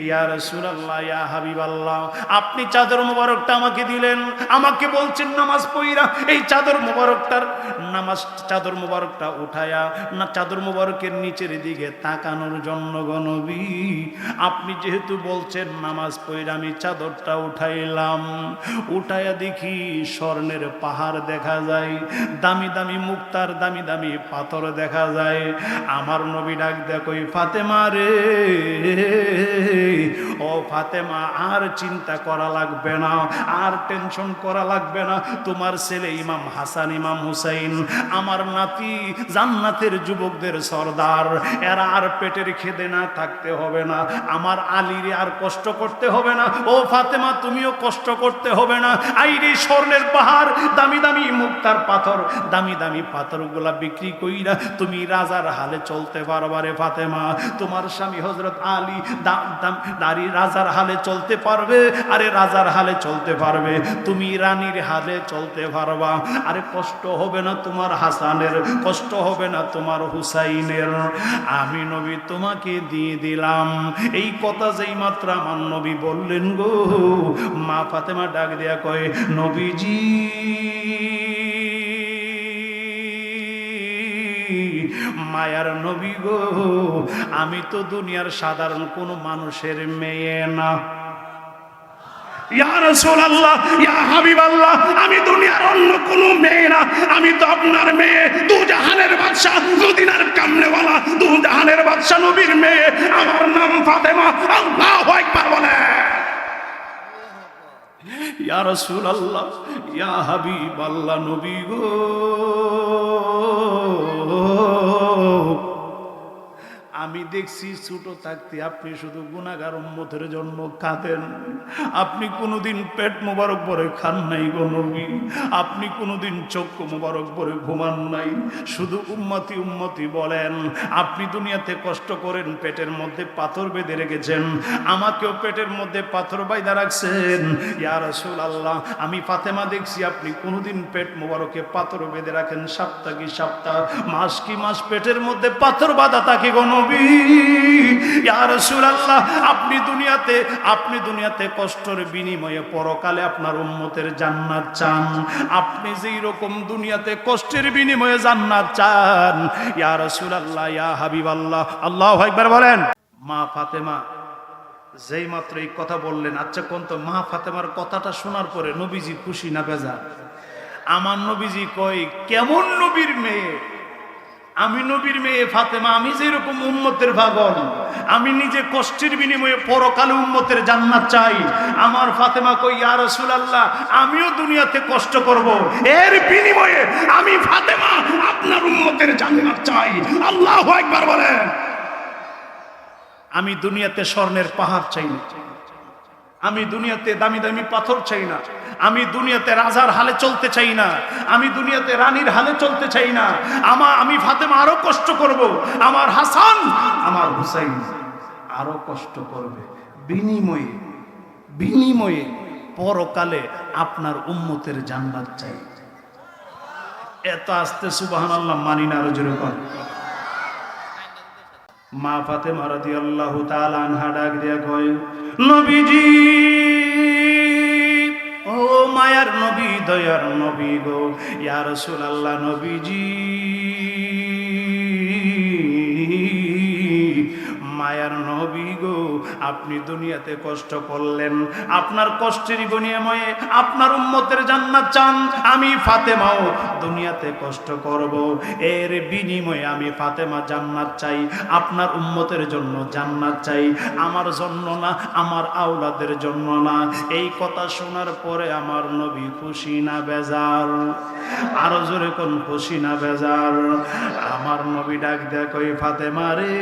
ইয়া রাসূলুল্লাহ ইয়া হাবিবাল্লাহ, আপনি চাদর মোবারকটা আমাকে দিলেন, আমাকে বলছেন নামাজ পড়িরা এই চাদর মোবারকটার নামাজ চাদর মোবারকটা উঠায়া না চাদর মোবারকের নিচের দিকে তাকানোর জন্য গো নবী। আপনি যেহেতু বলছেন নামাজ পড়িরা আমি চাদরটা উঠাইলাম। উঠায়া দেখি স্বর্ণের পাহাড় দেখা যায়, দামি দামি মুক্তার দামি দামি পাথর দেখা যায়। আমার নবী ডাক দেয়া কই ফাতেমা রে ও ফাতেমা আর চিন্তা করা লাগবে না, আর টেনশন করা লাগবে না। তোমার ছেলে ইমাম হাসান ইমাম হুসাইন আমার নাতি জান্নাতের যুবকদের সর্দার, এরা আর পেটের খিদে না থাকতে হবে না। আমার আলীর আর কষ্ট করতে হবে না। ও ফাতেমা তুমিও কষ্ট করতে হবে না। আইরে স্বর্ণের পাহাড়, দামি দামি মুক্তার পাথর, দামি দামি পাথরগুলা বিক্রি কইরা তুমি রাজার হালে চলতে পারবা রে ফাতেমা। তোমার স্বামী হযরত আলী দাঁড়ি রাজার হালে চলতে পারবে, আরে রাজার হালে চলতে পারবে, তুমি রানীর হালে চলতে পারবা। আরে কষ্ট হবে না তোমার হাসানের, কষ্ট হবে না তোমার হুসাইনের। আমি নবী তোমাকে দিয়ে দিলাম। এই কথা যেই মাত্র আমার নবী বললেন গো, মা ফাতেমা ডাক দিয়া কয়, নবীজি মায়ার নবী গো, আমি তো দুনিয়ার সাধারণ কোনো মানুষের মেয়ে না। ইয়া রাসূলুল্লাহ, ইয়া হাবিবাল্লাহ, আমি দুনিয়ার অন্য কোনো মেয়ে না, আমি তো আপনার মেয়ে, দু জাহানের বাদশা, মদিনার কামনেওয়ালা, দু জাহানের বাদশা নবীর মেয়ে, আমার নাম ফাতেমা। আল্লাহু আকবার বলে। ইয়া রাসূলুল্লাহ, ইয়া হাবিবাল্লাহ, নবী গো, আমি দেখছি ছোট থাকতে আপনি শুধু গুনাহগার উম্মতের জন্য কাঁদেন। আপনি কোনোদিন পেট মোবারক ভরে খান নাই গো নবী, আপনি কোনোদিন চক্ষু মোবারক ভরে ঘুমান নাই, শুধু উম্মতি উম্মতি বলেন। আপনি দুনিয়াতে কষ্ট করেন, পেটের মধ্যে পাথর বেঁধে রেখেছেন, আমাকেও পেটের মধ্যে পাথর বাইধা রাখছেন। ইয়া রাসূলুল্লাহ, আমি ফাতেমা দেখছি আপনি কোনোদিন পেট মোবারকে পাথর বেঁধে রাখেন, সপ্তাহ কি সপ্তাহ, মাস কি মাস পেটের মধ্যে পাথর বাঁধা থাকে গো নবী। ইয়া রাসূলুল্লাহ, আপনি দুনিয়াতে কষ্টের বিনিময়ে পরকালে আপনার উম্মতের জান্নাত চান। আপনি যেই রকম দুনিয়াতে কষ্টের বিনিময়ে জান্নাত চান, ইয়া রাসূলুল্লাহ, ইয়া হাবিবাল্লাহ, আল্লাহু আকবার বলেন। মা ফাতেমা যেই মাত্র এই কথা বললেন, আচ্ছা কোন তো মা ফাতেমার কথাটা শোনার পরে নবীজি খুশি না বেজার? আমার নবীজি কয়, কেমন নবীর মেয়ে? আমি নবীর মেয়ে ফাতেমা, আমি যেরকম উম্মতের পাগল, আমি নিজে কষ্টের বিনিময়ে পরকালে উম্মতের জান্নাত চাই। আমার ফাতেমা কই, ইয়া রাসূলুল্লাহ, আমিও দুনিয়াতে কষ্ট করব, এর বিনিময়ে আমি ফাতেমা আপনার উম্মতের জান্নাত চাই। আল্লাহু আকবার বলেন। আমি দুনিয়াতে স্বর্ণের পাহাড় চাই না, আমি দুনিয়াতে দামি দামি পাথর চাই না, আমি দুনিয়াতে রাজার হালে চলতে চাই না, আমি দুনিয়াতে রানীর হালে চলতে চাই না। আমি ফাতেমা আরো কষ্ট করব, আমার হাসান আমার হুসাইন আরো কষ্ট করবে, বিনিময়ে পরকালে আপনার উম্মতের জান্নাত চাই। এত আস্তে সুবহানাল্লাহ মানি না, আরো জোরে কর। মা ফাতেমা রাদিয়াল্লাহু তাআলা আনহা ডাক দিয়া কয়, নবীজি, ও মায়ার নবী, দয়ার নবী গো, ইয়া রাসূলুল্লাহ, নবীজি মায়ার নবী গো, আপনি দুনিয়াতে কষ্ট করলেন, আপনার কষ্টের বিনিময়ে আপনার উম্মতের জান্নাত চান। আমি ফাতেমাও দুনিয়াতে কষ্ট করব, এর বিনিময়ে আমি ফাতেমা জান্নাত চাই, আপনার উম্মতের জন্য জান্নাত চাই, আমার জন্য না, আমার আওলাদের জন্য না। এই কথা শোনার পরে আমার নবী খুশি না বেজার? আরো জোরে কোন খুশি না বেজার? আমার নবী ডাক দেয়া কই, ফাতেমা রে,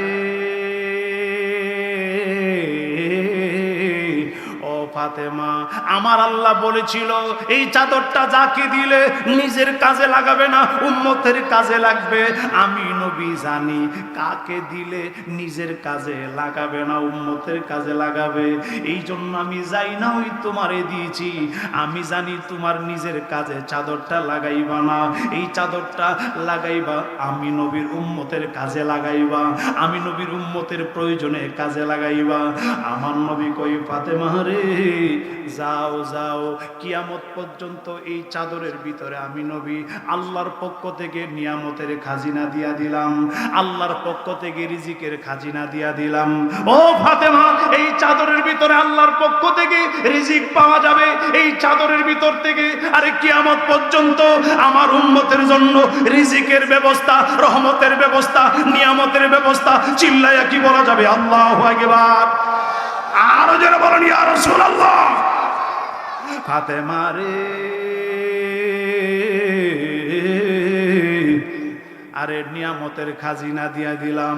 ফাতেমা, আমার আল্লাহ বলেছিল এই চাদরটা যাকে দিলে নিজের কাজে লাগাবে না, উম্মতের কাজে লাগবে। আমি নবী জানি কাকে দিলে নিজের কাজে লাগাবে না, উম্মতের কাজে লাগাবে। এই জন্য আমি যাই না ওই তোমারে দিয়েছি, আমি জানি তোমার নিজের কাজে চাদরটা লাগাইবা না, এই চাদরটা লাগাইবা আমি নবীর উম্মতের কাজে লাগাইবা, আমি নবীর উম্মতের প্রয়োজনে কাজে লাগাইবা। আমার নবী কই, ফাতেমা রে, যাও যাও, কিয়ামত পর্যন্ত এই চাদরের ভিতরে আমি নবী আল্লাহর পক্ষ থেকে নিয়ামতের খাজিনা দিয়া দিলাম, আল্লাহর পক্ষ থেকে রিজিকের খাজিনা দিয়া দিলাম। ও ফাতেমা, এই চাদরের ভিতরে আল্লাহর পক্ষ থেকে রিজিক পাওয়া যাবে, এই চাদরের ভিতর থেকে। আরে কিয়ামত পর্যন্ত আমার উম্মতের জন্য রিজিকের ব্যবস্থা, রহমতের ব্যবস্থা, নিয়ামতের ব্যবস্থা। চিল্লায়া কি বলা যাবে? আল্লাহু আকবার। আরো জোরে বলেন ইয়া রাসূলুল্লাহ। ফাতেমা রে, আরে নিয়ামতের খাজিনা দিয়া দিলাম,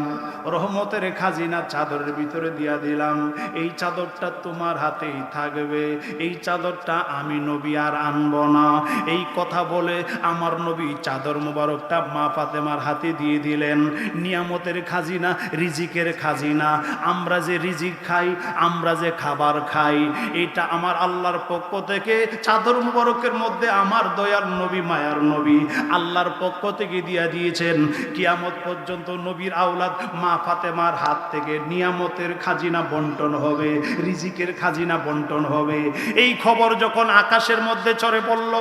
রহমতের খাজিনা চাদরের ভিতরে দিয়া দিলাম। এই চাদরটা তোমার হাতেই থাকবে, এই চাদরটা আমি নবী আর আনব না। এই কথা বলে আমার নবী চাদর মোবারকটা মা ফাতেমার হাতে দিয়ে দিলেন। নিয়ামতের খাজিনা, রিজিকের খাজিনা। আমরা যে রিজিক খাই, আমরা যে খাবার খাই, এটা আমার আল্লাহর পক্ষ থেকে চাদর মোবারকের মধ্যে আমার দয়ার নবী, মায়ার নবী আল্লাহর পক্ষ থেকে দিয়া দিয়েছেন। কিয়ামত পর্যন্ত নবীর আওলাদ মা ফাতেমার হাত থেকে নিয়ামতের খাজিনা বন্টন হবে, রিজিকের খাজিনা বন্টন হবে। এই খবর যখন আকাশের মধ্যে চড়ে পড়ল,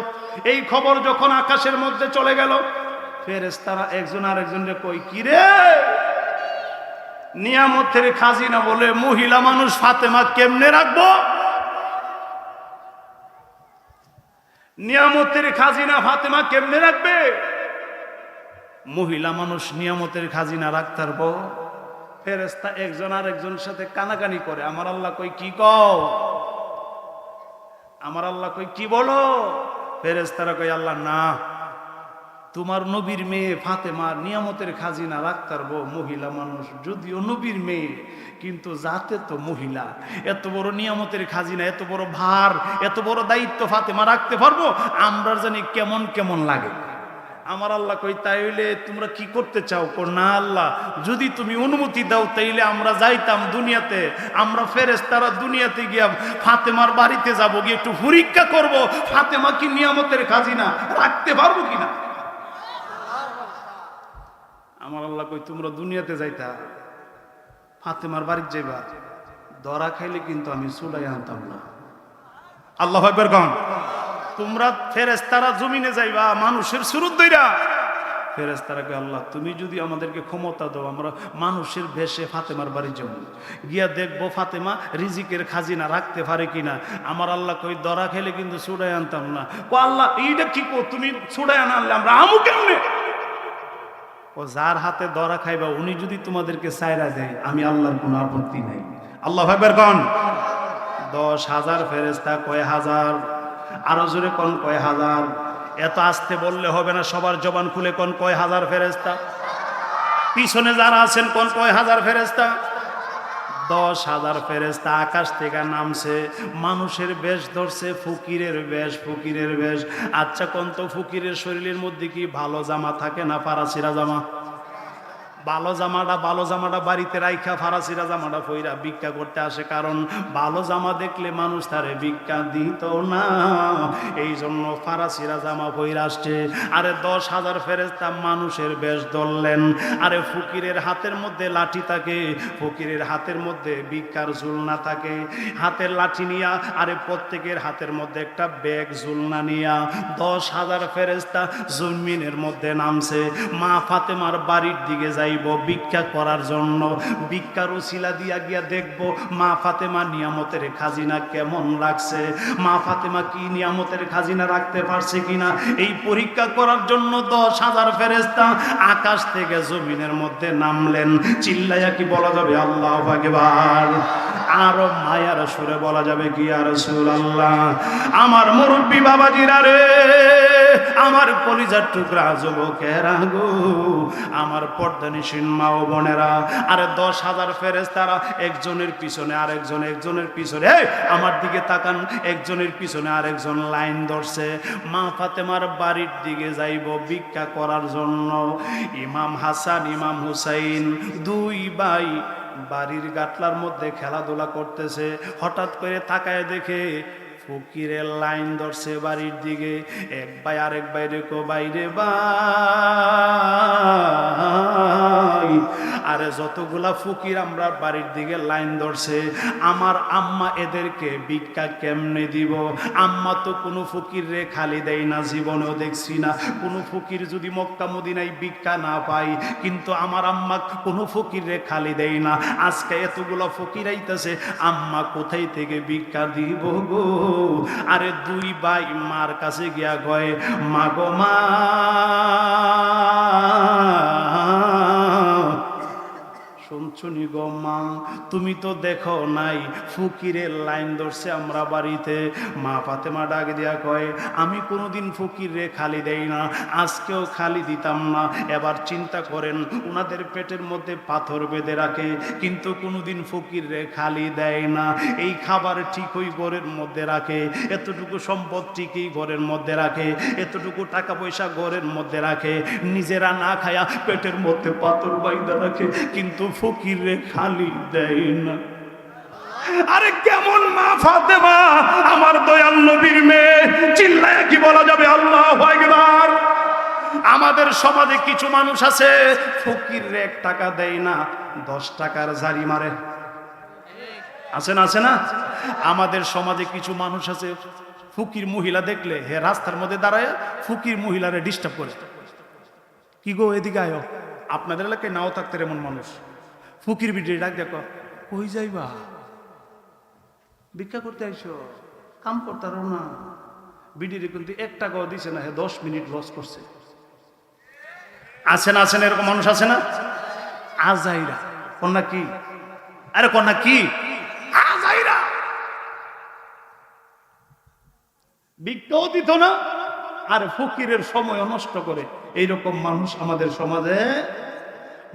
এই খবর যখন আকাশের মধ্যে চলে গেল, ফেরেশতারা একজন আরেকজনকে কই, কি রে নিয়ামতের খাজিনা বলে মহিলা মানুষ ফাতেমা কেমনে রাখবো? নিয়ামতের খাজিনা ফাতেমা কেমনে রাখবে? মহিলা মানুষ নিয়ামতের খাজিনা রাখতে পারবো? ফেরেশতা একজন আরেকজনের সাথে কানাকানি করে। আমার আল্লাহ কই, কি কও? আমার আল্লাহ কই, কি বলো? ফেরেশতারা কই, আল্লাহ না, তোমার নবীর মেয়ে ফাতেমার নিয়ামতের খাজিনা রাখতে পারবো মহিলা মানুষ, যদিও নবীর মেয়ে কিন্তু জাতে তো মহিলা। এত বড় নিয়ামতের খাজিনা, এত বড় ভার, এত বড় দায়িত্ব ফাতেমা রাখতে পারবো? আমরা জানি কেমন কেমন লাগে। আমার আল্লাহ কই, তাইলে তোমরা কি করতে চাও? না আল্লাহ, যদি তুমি অনুমতি দাও তাইলে আমরা যাইতাম দুনিয়াতে, আমরা ফেরেশতারা দুনিয়াতে গিয়া ফাতেমার বাড়িতে যাব, গিয়ে একটু পরীক্ষা করব ফাতেমা কি নিয়ামতের খাজিনা রাখতে পারবো কিনা। আমার আল্লাহ কই, তোমরা দুনিয়াতে যাইতা, ফাতেমার বাড়িতে যাইবা, ধরা খাইলে কিন্তু আমি চুলাই আনতাম না। আল্লাহু আকবার কোন। তোমরা ফেরেশতারা জমিনে যাইবা মানুষের সুরত দইরা। ফেরেশতারা কয়, আল্লাহ তুমি যদি আমাদেরকে ক্ষমতা দাও, আমরা মানুষের বেশে ফাতেমার বাড়ি যাব, গিয়া দেখবো ফাতেমা রিজিকের খাজিনা রাখতে পারে কিনা। আমার আল্লাহ কই, ধরা খেলে কিন্তু ছুড়াই আনতাম না। ও আল্লাহ, এইটা কি কো, তুমি ছুড়াই আনলে আমরা আমু কেমনে? ও যার হাতে ধরা খাইবা উনি যদি তোমাদেরকে চাইরা দেয়, আমি আল্লাহর কোনো আপত্তি নাই। আল্লাহু আকবার কোন। 10,000 ফেরেশতা, কয় হাজার? আরো জোরে কোন, কয় হাজার? এত আস্তে বললে হবে না, সবার জবান খুলে কোন, কয় হাজার ফেরেশতা? পিছনে যারা আছেন কোন, কয় হাজার ফেরেশতা? 10,000 ফেরেশতা আকাশ থেকে নামছে, মানুষের বেশ ধরছে, ফকিরের বেশ, ফকিরের বেশ। আচ্ছা কোন তো, ফকিরের শরীরের মধ্যে কি ভালো জামা থাকে না ফারাসিরা জামা? ভালো জামাটা বাড়িতে রাইখা ফারাসিরা জামাটা পইরা ভিক্ষা করতে আসে, কারণ ভালো জামা দেখলে মানুষ তারে ভিক্ষা দিত না, এই জন্য ফারাসিরা জামা পইরা আসছে। আরে 10,000 ফেরেশতা মানুষের বেশ ধরলেন। আরে ফকিরের হাতের মধ্যে লাঠি থাকে, ফকিরের হাতের মধ্যে ভিক্ষার ঝুলনা থাকে, হাতের লাঠি নিয়া, আরে প্রত্যেকের হাতের মধ্যে একটা ব্যাগ ঝুলনা নিয়া 10,000 ফেরেশতা জমিনের মধ্যে নামছে, মা ফাতেমার বাড়ির দিকে যাই ভিক্ষা করার জন্য। ভিক্ষার উসিলা দিয়া গিয়া দেখবো মা ফাতেমা নিয়ামতের খাজিনা কেমন রাখছে, মা ফাতেমা কি নিয়ামতের খাজিনা রাখতে পারছে কিনা, এই পরীক্ষা করার জন্য 10,000 ফেরেশতা আকাশ থেকে জমিনের মধ্যে নামলেন। চিল্লাইয়া কি বলা যাবে আল্লাহু আকবার? আরো মায়ার সুরে বলা যাবে কি, ইয়া রাসূলুল্লাহ। আমার মুরব্বী বাবাজিরা রে, আমার কলিজার টুকরা যুবকেরা গো, আমার পর্দানিসীন মা ও বোনেরা, আরে 10,000 ফেরেশতারা একজনের পিছনে আরেকজন, একজনের পিছনে, আমার দিকে তাকান, একজনের পিছনে আরেকজন লাইন ধরছে মা ফাতেমার বাড়ির দিকে যাইব ভিক্ষা করার জন্য। ইমাম হাসান, ইমাম হুসাইন দুই ভাই বাড়ির গাটলার মধ্যে খেলাধুলা করতেছে। হঠাৎ করে তাকায় দেখে ফকিরের লাইন ধরছে বাড়ির দিকে। এক ভাই আরেক ভাই রেখো, বাইরে ভাই, আরে যতগুলা ফকির আমরা বাড়ির দিকে লাইন ধরছে, আমার আম্মা এদেরকে ভিক্ষা কেমনে দিব? আম্মা তো কোনো ফকির রে খালি দেয় না, জীবনেও দেখছি না কোনো ফকির যদি মক্কা মদিনায় ভিক্ষা না পাই, কিন্তু আমার আম্মা কোনো ফকির রে খালি দেয় না। আজকে এতগুলা ফকির আইতাছে, আম্মা কোথায় থেকে ভিক্ষা দিব গো? আরে দুই ভাই মার কাছে গিয়া কয়, মা গো মা, শুনি গো মা, তুমি তো দেখো নাই ফকিরের লাইন ধরছে আমরা বাড়িতে। মা ফাতেমা ডাক দিয়া কয়, আমি কোনোদিন ফকিরে খালি দেই না, আজকেও খালি দিতাম না। এবার চিন্তা করেন, ওনাদের পেটের মধ্যে পাথর বেঁধে রাখে কিন্তু কোনোদিন ফকিরে খালি দেয় না। এই খাবার ঠিক ওই ঘরের মধ্যে রাখে, এতটুকু সম্পদ ঠিকই ঘরের মধ্যে রাখে, এতটুকু টাকা পয়সা ঘরের মধ্যে রাখে, নিজেরা না খায়া পেটের মধ্যে পাথর বাইন্দা রাখে, কিন্তু ফকিরে খালি দেয় না। আরে কেমন মা ফাতেমা, আমার দয়াল নবীর মেয়ে, চিল্লায় কি বলা যাবে আল্লাহু আকবার। আমাদের সমাজে কিছু মানুষ আছে ফকিরে 1 টাকা দেয় না, 10 টাকার জারি মারে। আছে না, আছে না? আমাদের সমাজে কিছু মানুষ আছে ফকির মহিলা দেখলে হে রাস্তার মধ্যে দাঁড়ায় ফকির মহিলারে ডিস্টার্ব করে, কি গো এদিকে আয়ো। আপনাদের এলাকায় নাও থাকতে এমন মানুষ, ফকির বিটি ডাক দেখো, কই যাইবা, ভিক্ষা করতে আইসো, কাম করতারো না। বিডিরে কিন্তু 1 টাকাও দিছে না, হে 10 মিনিট লস করছে। আছে না, আছে না, এরকম মানুষ আছে না? আজাইরা কন্যা কি, আরে কন্যা কি আজাইরা, ভিক্ষাও দিত না আর ফকিরের সময় নষ্ট করে। এইরকম মানুষ আমাদের সমাজে।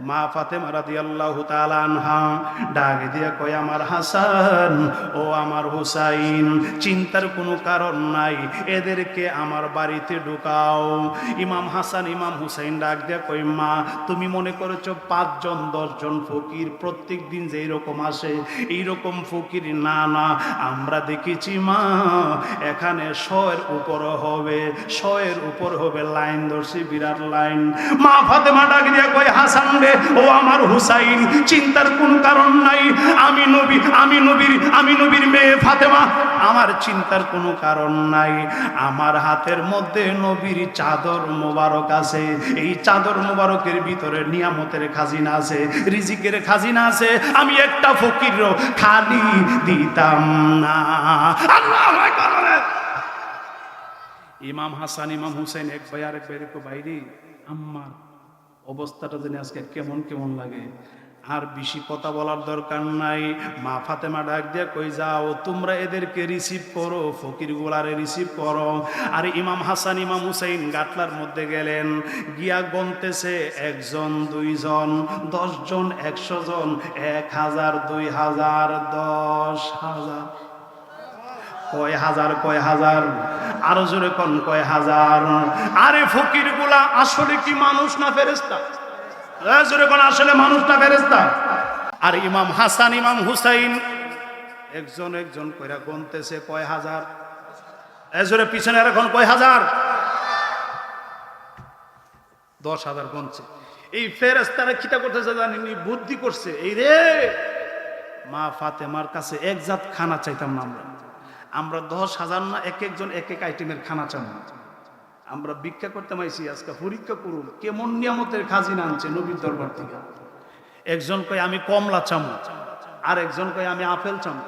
মা ফাতেমা রাদিয়াল্লাহু তাআলা আনহা ডাক দিয়া কয়, আমার হাসান ও আমার হুসাইন, চিন্তার কোনো কারণ নাই, এদেরকে আমার বাড়িতে ঢুকাও। ইমাম হাসান ইমাম হুসাইন ডাক দিয়া কয়, মা তুমি মনে করেছো 5 জন 10 জন ফকির প্রত্যেক দিন যে এইরকম আসে, এইরকম ফকির না, না, আমরা দেখেছি মা এখানে 100-এর উপর হবে, 100-এর উপর হবে, লাইন ধরছি, বিরাট লাইন। মা ফাতেমা ডাক দিয়া কয়, হাসান ও আমার হুসাইন, চিন্তার কোনো কারণ নাই, আমি নবীর মেয়ে ফাতেমা, আমার চিন্তার কোনো কারণ নাই। আমার হাতের মধ্যে নবীর চাদর মোবারক আছে, এই চাদর মোবারকের ভিতরে নিয়ামতের খাজিনা আছে, রিজিকের খাজিনা আছে, আমি একটা ফকিরও খালি দিতাম না। আল্লাহু আকবার। ইমাম হাসান ইমাম হুসাইন এক ভাই আরেক ভাইয়ের বাইরে, আম্মার অবস্থাটা যেন আজকে কেমন কেমন লাগে। আর বেশি কথা বলার দরকার নাই। মা ফাতেমা ডাক দিয়ে কই, যাও তোমরা এদেরকে রিসিভ করো, ফকির গোলারে রিসিভ করো। আর ইমাম হাসান ইমাম হুসাইন গাটলার মধ্যে গেলেন, গিয়া গনতেছে 1 জন 2 জন 10 জন 100 জন 1000 2000 10,000, কয় হাজার, আরো জোরে কোন কয় হাজার। আরে ফকির গুলা আসলে কি মানুষ না ফেরেশতা? জোরে কোন আসলে মানুষ না ফেরেশতা? আর ইমাম হাসান ইমাম হুসাইন একজন একজন কইরা গুনতেছে কয় হাজার, জোরে পিছনে এখন কয় হাজার, 10,000 গুনছে। এই ফেরেশতারা কিটা করতেছে জানেননি? বুদ্ধি করছে। এই রে মা ফাতেমার কাছে এক জাত খানা চাইতাম না, আমরা 10,000 না, এক একজন এক এক আইটেমের খানা চান, আমরা ভিক্ষা করতে মাইছি। আজকে পরীক্ষা করুন কেমন নিয়ামতের খাজিনা আনছে নবীর দরবার থেকে। একজন কয় আমি কমলা চামু, আর একজন কয় আমি আপেল চামু,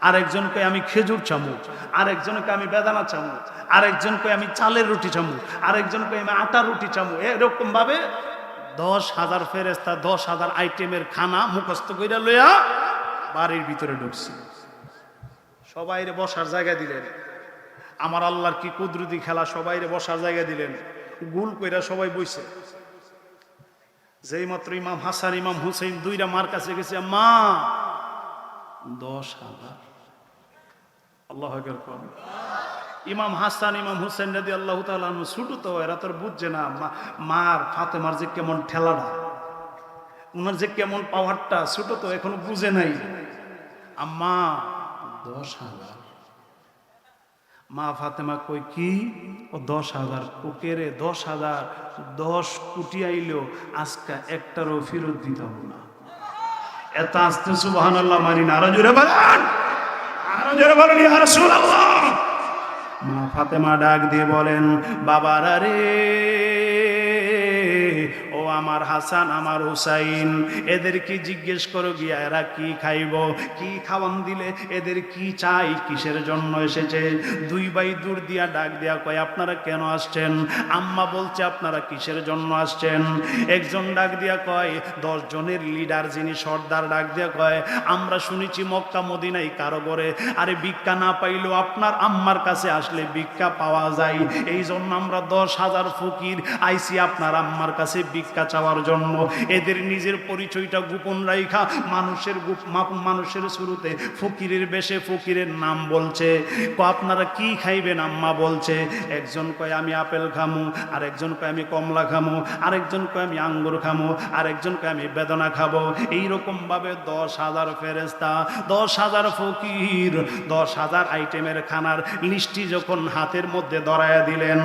আর একজন কয় আমি খেজুর চামু, আর একজন কয় আমি বেদানা চামু, আর একজন কয় আমি চালের রুটি চামু, আর একজন কয় আমি আটার রুটি চামু। এরকম ভাবে 10,000 ফেরেশতা 10,000 আইটেমের খানা মুখস্থ কইরা লইয়া বাড়ির ভিতরে ঢুকছে। সবাইরে বসার জায়গা দিলেন। আমার আল্লাহর কি কুদরতি খেলা, সবাইরে বসার জায়গা দিলেন, গুল কইরা সবাই বইছে। যেই মাত্র ইমাম হাসান ইমাম হুসাইন দুইটা মার কাছে গেছে, মা 10,000। আল্লাহু আকবার। ইমাম হাসান ইমাম হুসাইন রাদিয়াল্লাহু তাআলা আনহু ছোট তো, এরা তো বুঝছে না মার ফাতেমার যে কেমন ঠেলাটা, উনার যে কেমন পাওয়ারটা, ছোট তো এখনো বুঝে নাই। আম্মা 10,000। মা ফাতেমা কই কি? ও 10,000 কোকেরে 10,000 10 কোটি আইলেও আজকে একটারও ফেরত দিতে হবে না। এত আস্তে সুবহানাল্লাহ মানি না, আরো জোরে বলেন, আরো জোরে বলেন ইয়া রাসূলুল্লাহ। মা ফাতেমা ডাক দিয়ে বলেন, বাবারা রে, ও আমার হাসান আমার হুসাইন, এদেরকে জিজ্ঞেস করো গিয়া এরা কি খাইব, কি খাওয়ান দিলে এদের কি চাই, কিসের জন্য এসেছে। দুই ভাই দূর দিয়া ডাক দিয়া কয় আপনারা কেন আসছেন? আম্মা বলছে আপনারা কিসের জন্য আসছেন? একজন ডাক দিয়া কয় 10 জনের লিডার যিনি সর্দার ডাক দিয়া কয় আমরা শুনেছি মক্কা মদিনায় কারো ঘরে আরে ভিক্ষা না পাইলেও আপনার আম্মার কাছে আসলে ভিক্ষা পাওয়া যায়, এই জন্য আমরা 10,000 ফকির আইসি আপনার আম্মার কাছে ভিক্ষা চাওয়ার জন্য। এদের নিজের পরিচয়টা গোপন রাইখা মানুষের শুরুতে ফকিরের বেশে ফকিরের নাম বলছে। আপনারা কি খাইবেন আম্মা বলছে। একজন কয় আমি আপেল খামু, আরেকজন কয় আমি কমলা খামু, আরেকজন কয় আমি আঙ্গুর খামু, আরেকজন কয় আমি বেদনা খাবো। এইরকম ভাবে 10,000 ফেরেস্তা, 10,000 ফকির, 10,000 আইটেমের খানার লিস্টি যখন হাতের মধ্যে ধরায়া দিলেন,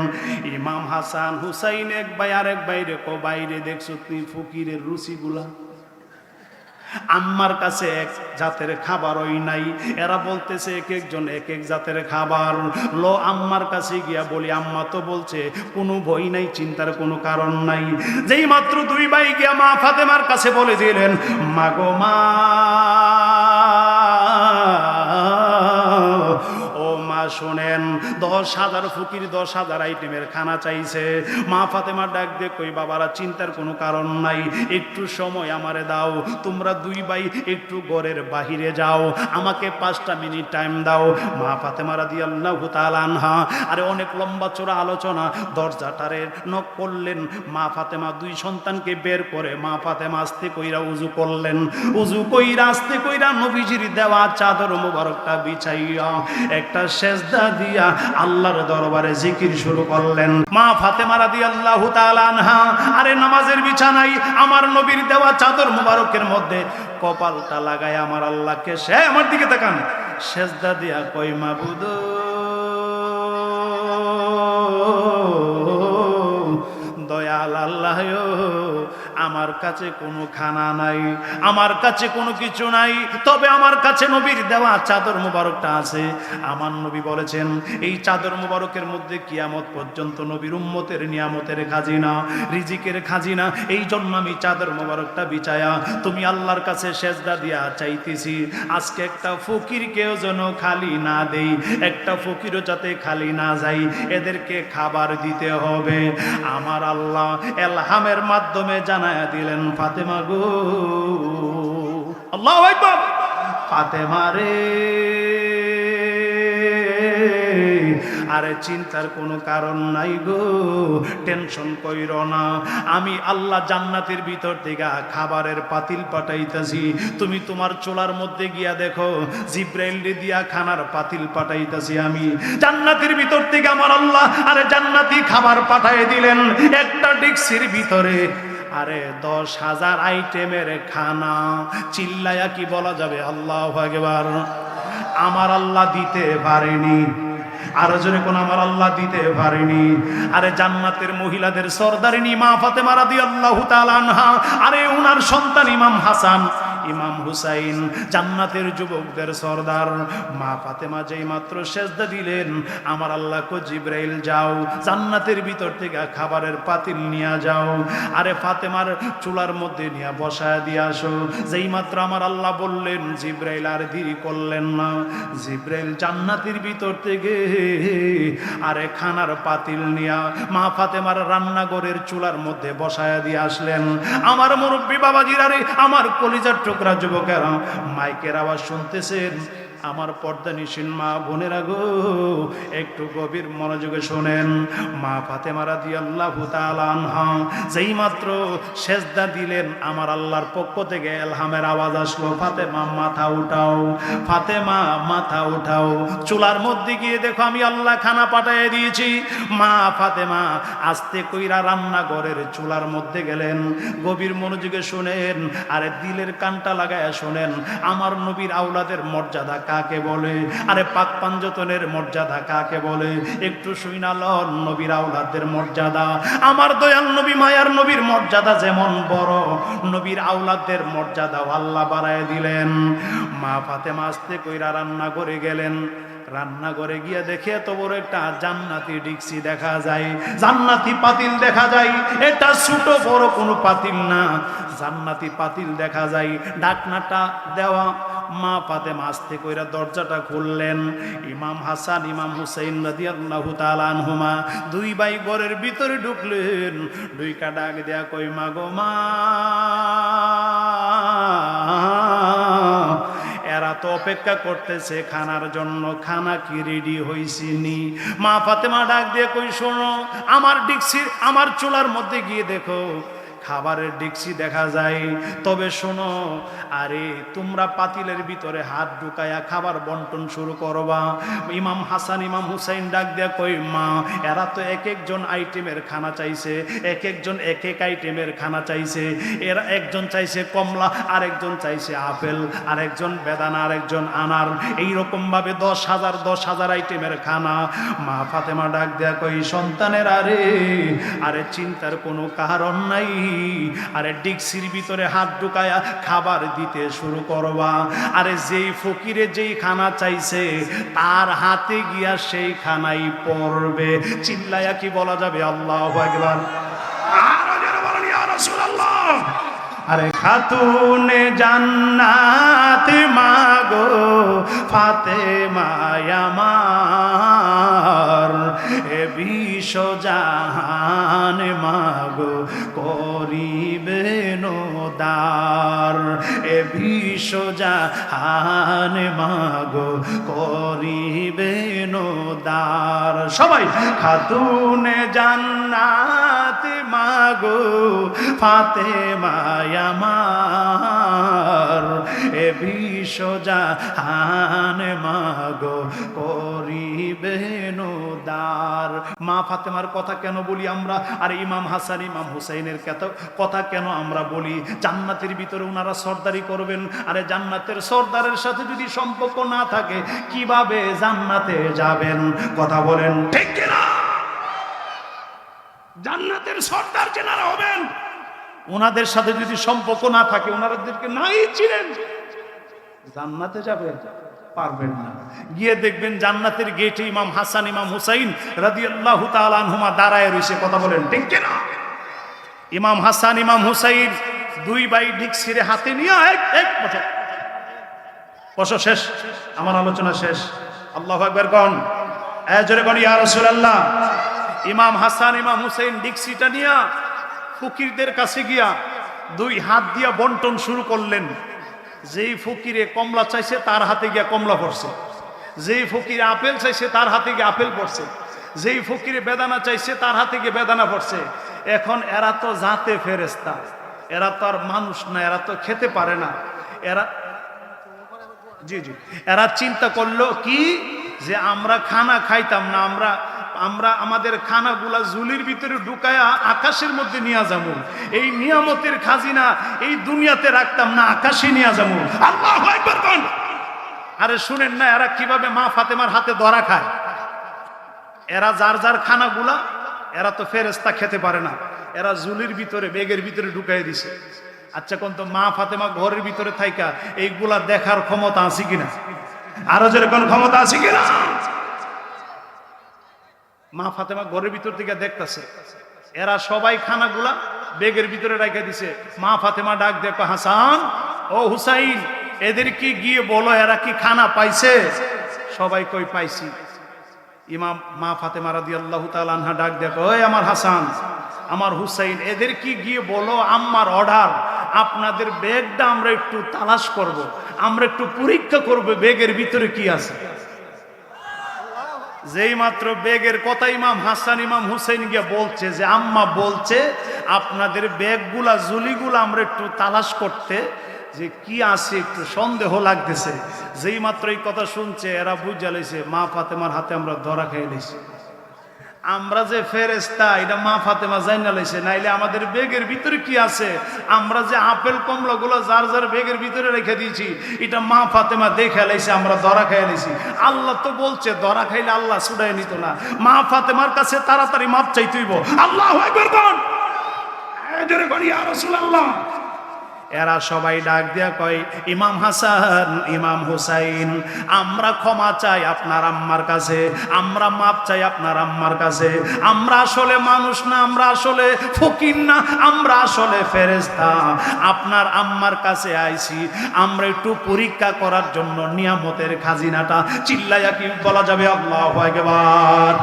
ইমাম হাসান হুসাইন এক ভাই আরেক বাইরে বাইরে দেখছো তুই ফকিরের রুচিগুলা। আম্মার কাছে এক জাতের খাবারই নাই, এরা বলতেছে এক একজন এক এক জাতের খাবার। লো আম্মার কাছে গিয়া বলি আম্মা তো বলছে কোনো ভয় নাই, চিন্তার কোনো কারণ নাই। যেই মাত্র দুই ভাই গিয়া মা ফাতেমার কাছে বলে দিলেন মা গো মা, শোনেন 10,000 ফকির 10,000 আইটেমের খানা চাইছে। মা ফাতেমা ডাক দিয়ে কই বাবারা চিন্তার কোনো কারণ নাই, একটু সময় আমারে দাও, তোমরা দুই ভাই একটু ঘরের বাহিরে যাও, আমাকে 5টা মিনিট টাইম দাও। মা ফাতেমা রাদিয়াল্লাহু তাআলা আনহা আরে অনেক লম্বা চড়া আলোচনা, দরজাটারে নক করলেন। মা ফাতেমা দুই সন্তানকে বের করে মা ফাতেমা আস্তে কইরা উজু করলেন, উজু কইরা আস্তে কইরা নবীজির দেওয়া চাদর মোবারকটা বিছাইয়া একটা সেজদা দিয়া আল্লাহর দরবারে জিকির শুরু করলেন। মা ফাতেমা রাদিয়াল্লাহু তাআলা আনহা আরে নামাজের বিছানায় আমার নবীর দেওয়া চাদর মোবারকের মধ্যে কপালটা লাগায় আমার আল্লাহকে, সে আমার দিকে তাকান, সেজদা দিয়া কই মাবুদ দয়াল আল্লাহ, আমার কাছে কোনো খানা নাই, আমার কাছে কোনো কিছু নাই, তবে আমার কাছে নবীর দেওয়া চাদর মুবারকটা আছে। আমার নবী বলেছেন এই চাদর মুবারকের মধ্যে কিয়ামত পর্যন্ত নবীর উম্মতের নিয়ামতের খাজিনা, রিজিকের খাজিনা, এই জন্য আমি চাদর মুবারকটা বিছায়া তুমি আল্লাহর কাছে সেজদা দিয়া চাইতেছি আজকে একটা ফকিরকেও যেন খালি না দেই, একটা ফকিরও যাতে খালি না যাই, এদেরকে খাবার দিতে হবে। আমার আল্লাহ এলহামের মাধ্যমে জানায়া দিলেন ফাতেমা গো, আল্লাহু আকবার, ফাতেমা রে আরে চিন্তার কোনো কারণ নাই গো, টেনশন কইরো না, আমি আল্লাহ জান্নাতের ভিতর থেকে খাবারের পাতিল পাঠাইতাছি, তুমি তোমার চোলার মধ্যে গিয়া দেখো জিব্রাইল দিয়া খানার পাতিল পাঠাইতাছি আমি জান্নাতের ভিতর থেকে। আমার আল্লাহ আরে জান্নাতি খাবার পাঠাই দিলেন একটা ডেক্সির ভিতরে, আরে 10,000 আইটেমের খানা। চিল্লায়া কি বলা যাবে আল্লাহু আকবার? আমার আল্লাহ দিতে পারেনি, আরো জোরে কোন আমার আল্লাহ দিতে পারেনি। আরে জান্নাতের মহিলাদের সরদারিনী মা ফাতেমা রাদিয়াল্লাহু তাআলা আনহা, আরে উনার সন্তান ইমাম হাসান ইমাম হুসাইন, জান্নাতের যুবকদের সরদার। মা ফাতেমা যেই মাত্র সেজদা দিলেন আমার আল্লাহ কো জিব্রাইল যাও জান্নাতের ভিতর থেকে খাবারের পাতিল নিয়ে যাও, আরে ফাতেমার চুলার মধ্যে নিয়ে বসায় দিয়ে আসো। যেই মাত্র আমার আল্লাহ বললেন জিব্রাইল আর দেরি করলেন না, জিব্রাইল জান্নাতের ভিতর থেকে আরে খানার পাতিল নিয়া মা ফাতেমার রান্নাঘরের চুলার মধ্যে বসায় দিয়ে আসলেন। আমার মুরব্বী বাবাজির আরে আমার কলিজার টুকরা যুবকেরা মাইকের আওয়াজ শুনতেছেন, আমার পর্দানিশীন মা বোনেরা গো একটু গভীর মনোযোগে শোনেন। মা ফাতেমা রাদিয়াল্লাহু তাআলা আনহা যেই মাত্র সেজদা দিলেন আমার আল্লাহর পক্ষ থেকে এলহামের আওয়াজ আসলো, ফাতেমা মাথা উঠাও, ফাতেমা মাথা উঠাও, চুলার মধ্যে গিয়ে দেখো আমি আল্লাহ খানা পাঠিয়ে দিয়েছি। মা ফাতেমা আস্তে কইরা রান্নাঘরের চুলার মধ্যে গেলেন, গভীর মনোযোগে শোনেন, আরে দিলের কানটা লাগায়া শোনেন আমার নবীর আওলাদের মর্যাদা কাকে বলে, আরে পাক পাঞ্জতনের মর্যাদা কাকে বলে, একটু শুনালন নবীর আওলাদের মর্যাদা। আমার দয়াল নবী মায়ার নবীর মর্যাদা যেমন বড়, নবীর আওলাদের মর্যাদাও আল্লাহ বাড়ায় দিলেন। মা ফাতেমা আস্তে কইরা রান্না করে গেলেন, রান্নাঘরে গিয়া দেখে এত বড় একটা জান্নাতি ডিক্সি দেখা যায়, জান্নাতি পাতিল দেখা যায়। এটা ছোট বড় কোনো পাতিল না, জান্নাতি পাতিল দেখা যায়, ঢাকনাটা দেওয়া। মা ফাতেমা আস্তে কইরা দরজাটা খুললেন। ইমাম হাসান ইমাম হুসাইন রাদিয়াল্লাহু তাআলা আনহুমা দুই ভাই ঘরের ভিতরে ঢুকলেন। দুইটা ডাক দেয়া কই মা গো মা, এরা তো অপেক্ষা করতেছে খানার জন্য, খানা কি রেডি হইছিনি? মা ফাতেমা ডাক দিয়ে কই শোনো, আমার ডিক্সি আমার চুলার মধ্যে গিয়ে দেখো খাবারের ডিক্সি দেখা যায়, তবে শোনো, আরে তোমরা পাতিলের ভিতরে হাত ঢুকায়া খাবার বন্টন শুরু করবা। ইমাম হাসান ইমাম হুসাইন ডাক দিয়া কই মা, এরা তো এক একজন আইটেমের খানা চাইছে, এক একজন এক এক আইটেমের খানা চাইছে। এরা একজন চাইছে কমলা, আরেকজন চাইছে আপেল, আরেকজন বেদানা, আরেকজন আনার, এইরকম ভাবে 10,000 আইটেমের খানা। মা ফাতেমা ডাক দিয়া কই সন্তানের আরে আরে চিন্তার কোনো কারণ নাই, আরে ডিক্সির ভিতরে হাত ঢুকায়া খাবার দিতে শুরু করবা। আরে যেই ফকিরে যেই খানা চাইছে তার হাতে গিয়া সেই খানাই পড়বে। চিল্লায়া কি বলা যাবে আল্লাহু আকবার? আরো জোরে বলেন ইয়া রাসূলুল্লাহ। আরে খাতুনে জান্নাত মাগো ফাতেমা আমার, এ বিশ্ব জাহান মাগো করিবেন দার, এ বিশ্ব জাহান মাগো করিবেন দার। সবাই খাতুনে জান্নাত মাগো ফাতেমা আমার, এ বিশ্ব জাহান মাগো করিবেন দার। মা ফাতেমার কথা কেন বলি আমরা, আর ইমাম হাসান ইমাম হুসাইনের কথা কেন আমরা বলি? জান্নাতের ভিতরে ওনারা সর্দারি করবেন। আরে জান্নাতের সর্দারের সাথে যদি সম্পর্ক না থাকে কিভাবে জান্নাতে যাবেন? কথা বলেন ঠিক কিনা? জান্নাতের সর্দার যেনারা হবেন, ওনাদের সাথে যদি সম্পর্ক না থাকে, ওনাদেরকে নাই চিনেন, জান্নাতে যাবেন পারবেন না। গিয়ে দেখবেন জান্নাতের গেটে ইমাম হাসান ইমাম হুসাইন রাদিয়াল্লাহু তাআলা আনহুমা দাঁড়ায় রয়েছে। কথা বলেন ঠিক কিনা? ইমাম হাসান ইমাম হুসাইন দুই ভাই ডিক্সিরে হাতে নিয়ে এক বসো, শেষ, আমার আলোচনা শেষ। আল্লাহু আকবার কোন, জোরে কোন ইয়া রাসূলুল্লাহ। ইমাম হাসান ইমাম হুসাইন ডিক্সিটা নিয়ে ফকিরদের কাছে গিয়া দুই হাত দিয়া বন্টন শুরু করলেন। যেই ফকিরে কমলা চাইছে তার হাতে গিয়া কমলা পড়ছে, যেই ফকিরে আপেল চাইছে তার হাতে গিয়ে আপেল পড়ছে, যেই ফকিরে বেদানা চাইছে তার হাতে গিয়ে বেদানা পড়ছে। এখন এরা তো জাতে ফেরেশতা, এরা তো আর মানুষ না, এরা তো খেতে পারে না। এরা চিন্তা করলো কি যে আমরা খানা খাইতাম না, আমরা আমাদের খানাগুলা জুলির ভিতরে ঢুকায়া আকাশের মধ্যে নিয়ে যাবো, এই নিয়ামতের খাজিনা এই দুনিয়াতে রাখতাম না, আকাশে নিয়ে যাবো। আল্লাহু আকবার কোন। আরে শুনেন না এরা কিভাবে মা ফাতেমার হাতে ধরা খায়। এরা যার যার খানাগুলা, এরা তো ফেরেশতা খেতে পারে না, এরা জুলির ভিতরে বেগের ভিতরে ঢুকাই দিছে। আচ্ছা কোন তো মা ফাতেমা ঘরের ভিতরে থাইকা এইগুলা দেখার ক্ষমতা আছে কিনা? আরো যেরকম ক্ষমতা আছে কিনা? মা ফাতেমা ঘরের ভিতর থেকে দেখতেছে, এরা সবাই খানাগুলা বেগের ভিতরে রাখা দিছে। মা ফাতেমা ডাক দেখো, হাসান ও হুসাইন, এদের কি গিয়ে বলো এরা কি খানা পাইছে? সবাই কই পাইছি। মা ফাতেমা রাদিয়াল্লাহু তাআলা আনহা ডাক দেখো, ওই আমার হাসান আমার হুসাইন, এদের কি গিয়ে বলো আম্মার অর্ডার, আপনাদের ব্যাগটা আমরা একটু তালাশ করব, আমরা একটু পরীক্ষা করব ব্যাগের ভিতরে কি আছে। যেই মাত্র বেগের কথা ইমাম হাসান ইমাম হুসাইন গিয়া বলছে যে আম্মা বলছে আপনাদের ব্যাগগুলা জুলিগুলা আমরা একটু তালাশ করতে, যে কি আছে একটু সন্দেহ লাগতেছে। যেই মাত্র এই কথা শুনছে এরা বুঝা লাইছে মা ফাতেমার হাতে আমরা ধরা খেয়ে লাইছি। আমরা যে ফেরেশতা এটা মা ফাতেমা জাইনা লাইছে, নাইলে আমাদের বেগের ভিতরে কি আছে, আমরা যে আপেল কমলা গুলো যার যার বেগের ভিতরে রেখে দিয়েছি এটা মা ফাতেমা দেখে লাইছে, আমরা ধরা খেয়ে লাইছি। আল্লাহ তো বলছে ধরা খাইলে আল্লাহ ছুড়াই নিত না, মা ফাতেমার কাছে তাড়াতাড়ি মাপ চাইতেইব। আল্লাহু আকবার কোন, জোরে বলি ইয়া রাসূলুল্লাহ। এরা সবাই ডাক দিয়া কয়, ইমাম হাসান, ইমাম হুসাইন, আমরা ক্ষমা চাই আপনার আম্মার কাছে, আমরা মাপ চাই আপনার আম্মার কাছে। আমরা আসলে মানুষ না, আমরা আসলে ফকির না, আমরা আসলে ফেরেশতা। আপনার আম্মার কাছে আইছি আমরা একটু পরীক্ষা করার জন্য নিয়ামতের খাজিনাটা। চিল্লাইয়া কি বলা যাবে আল্লাহু আকবার?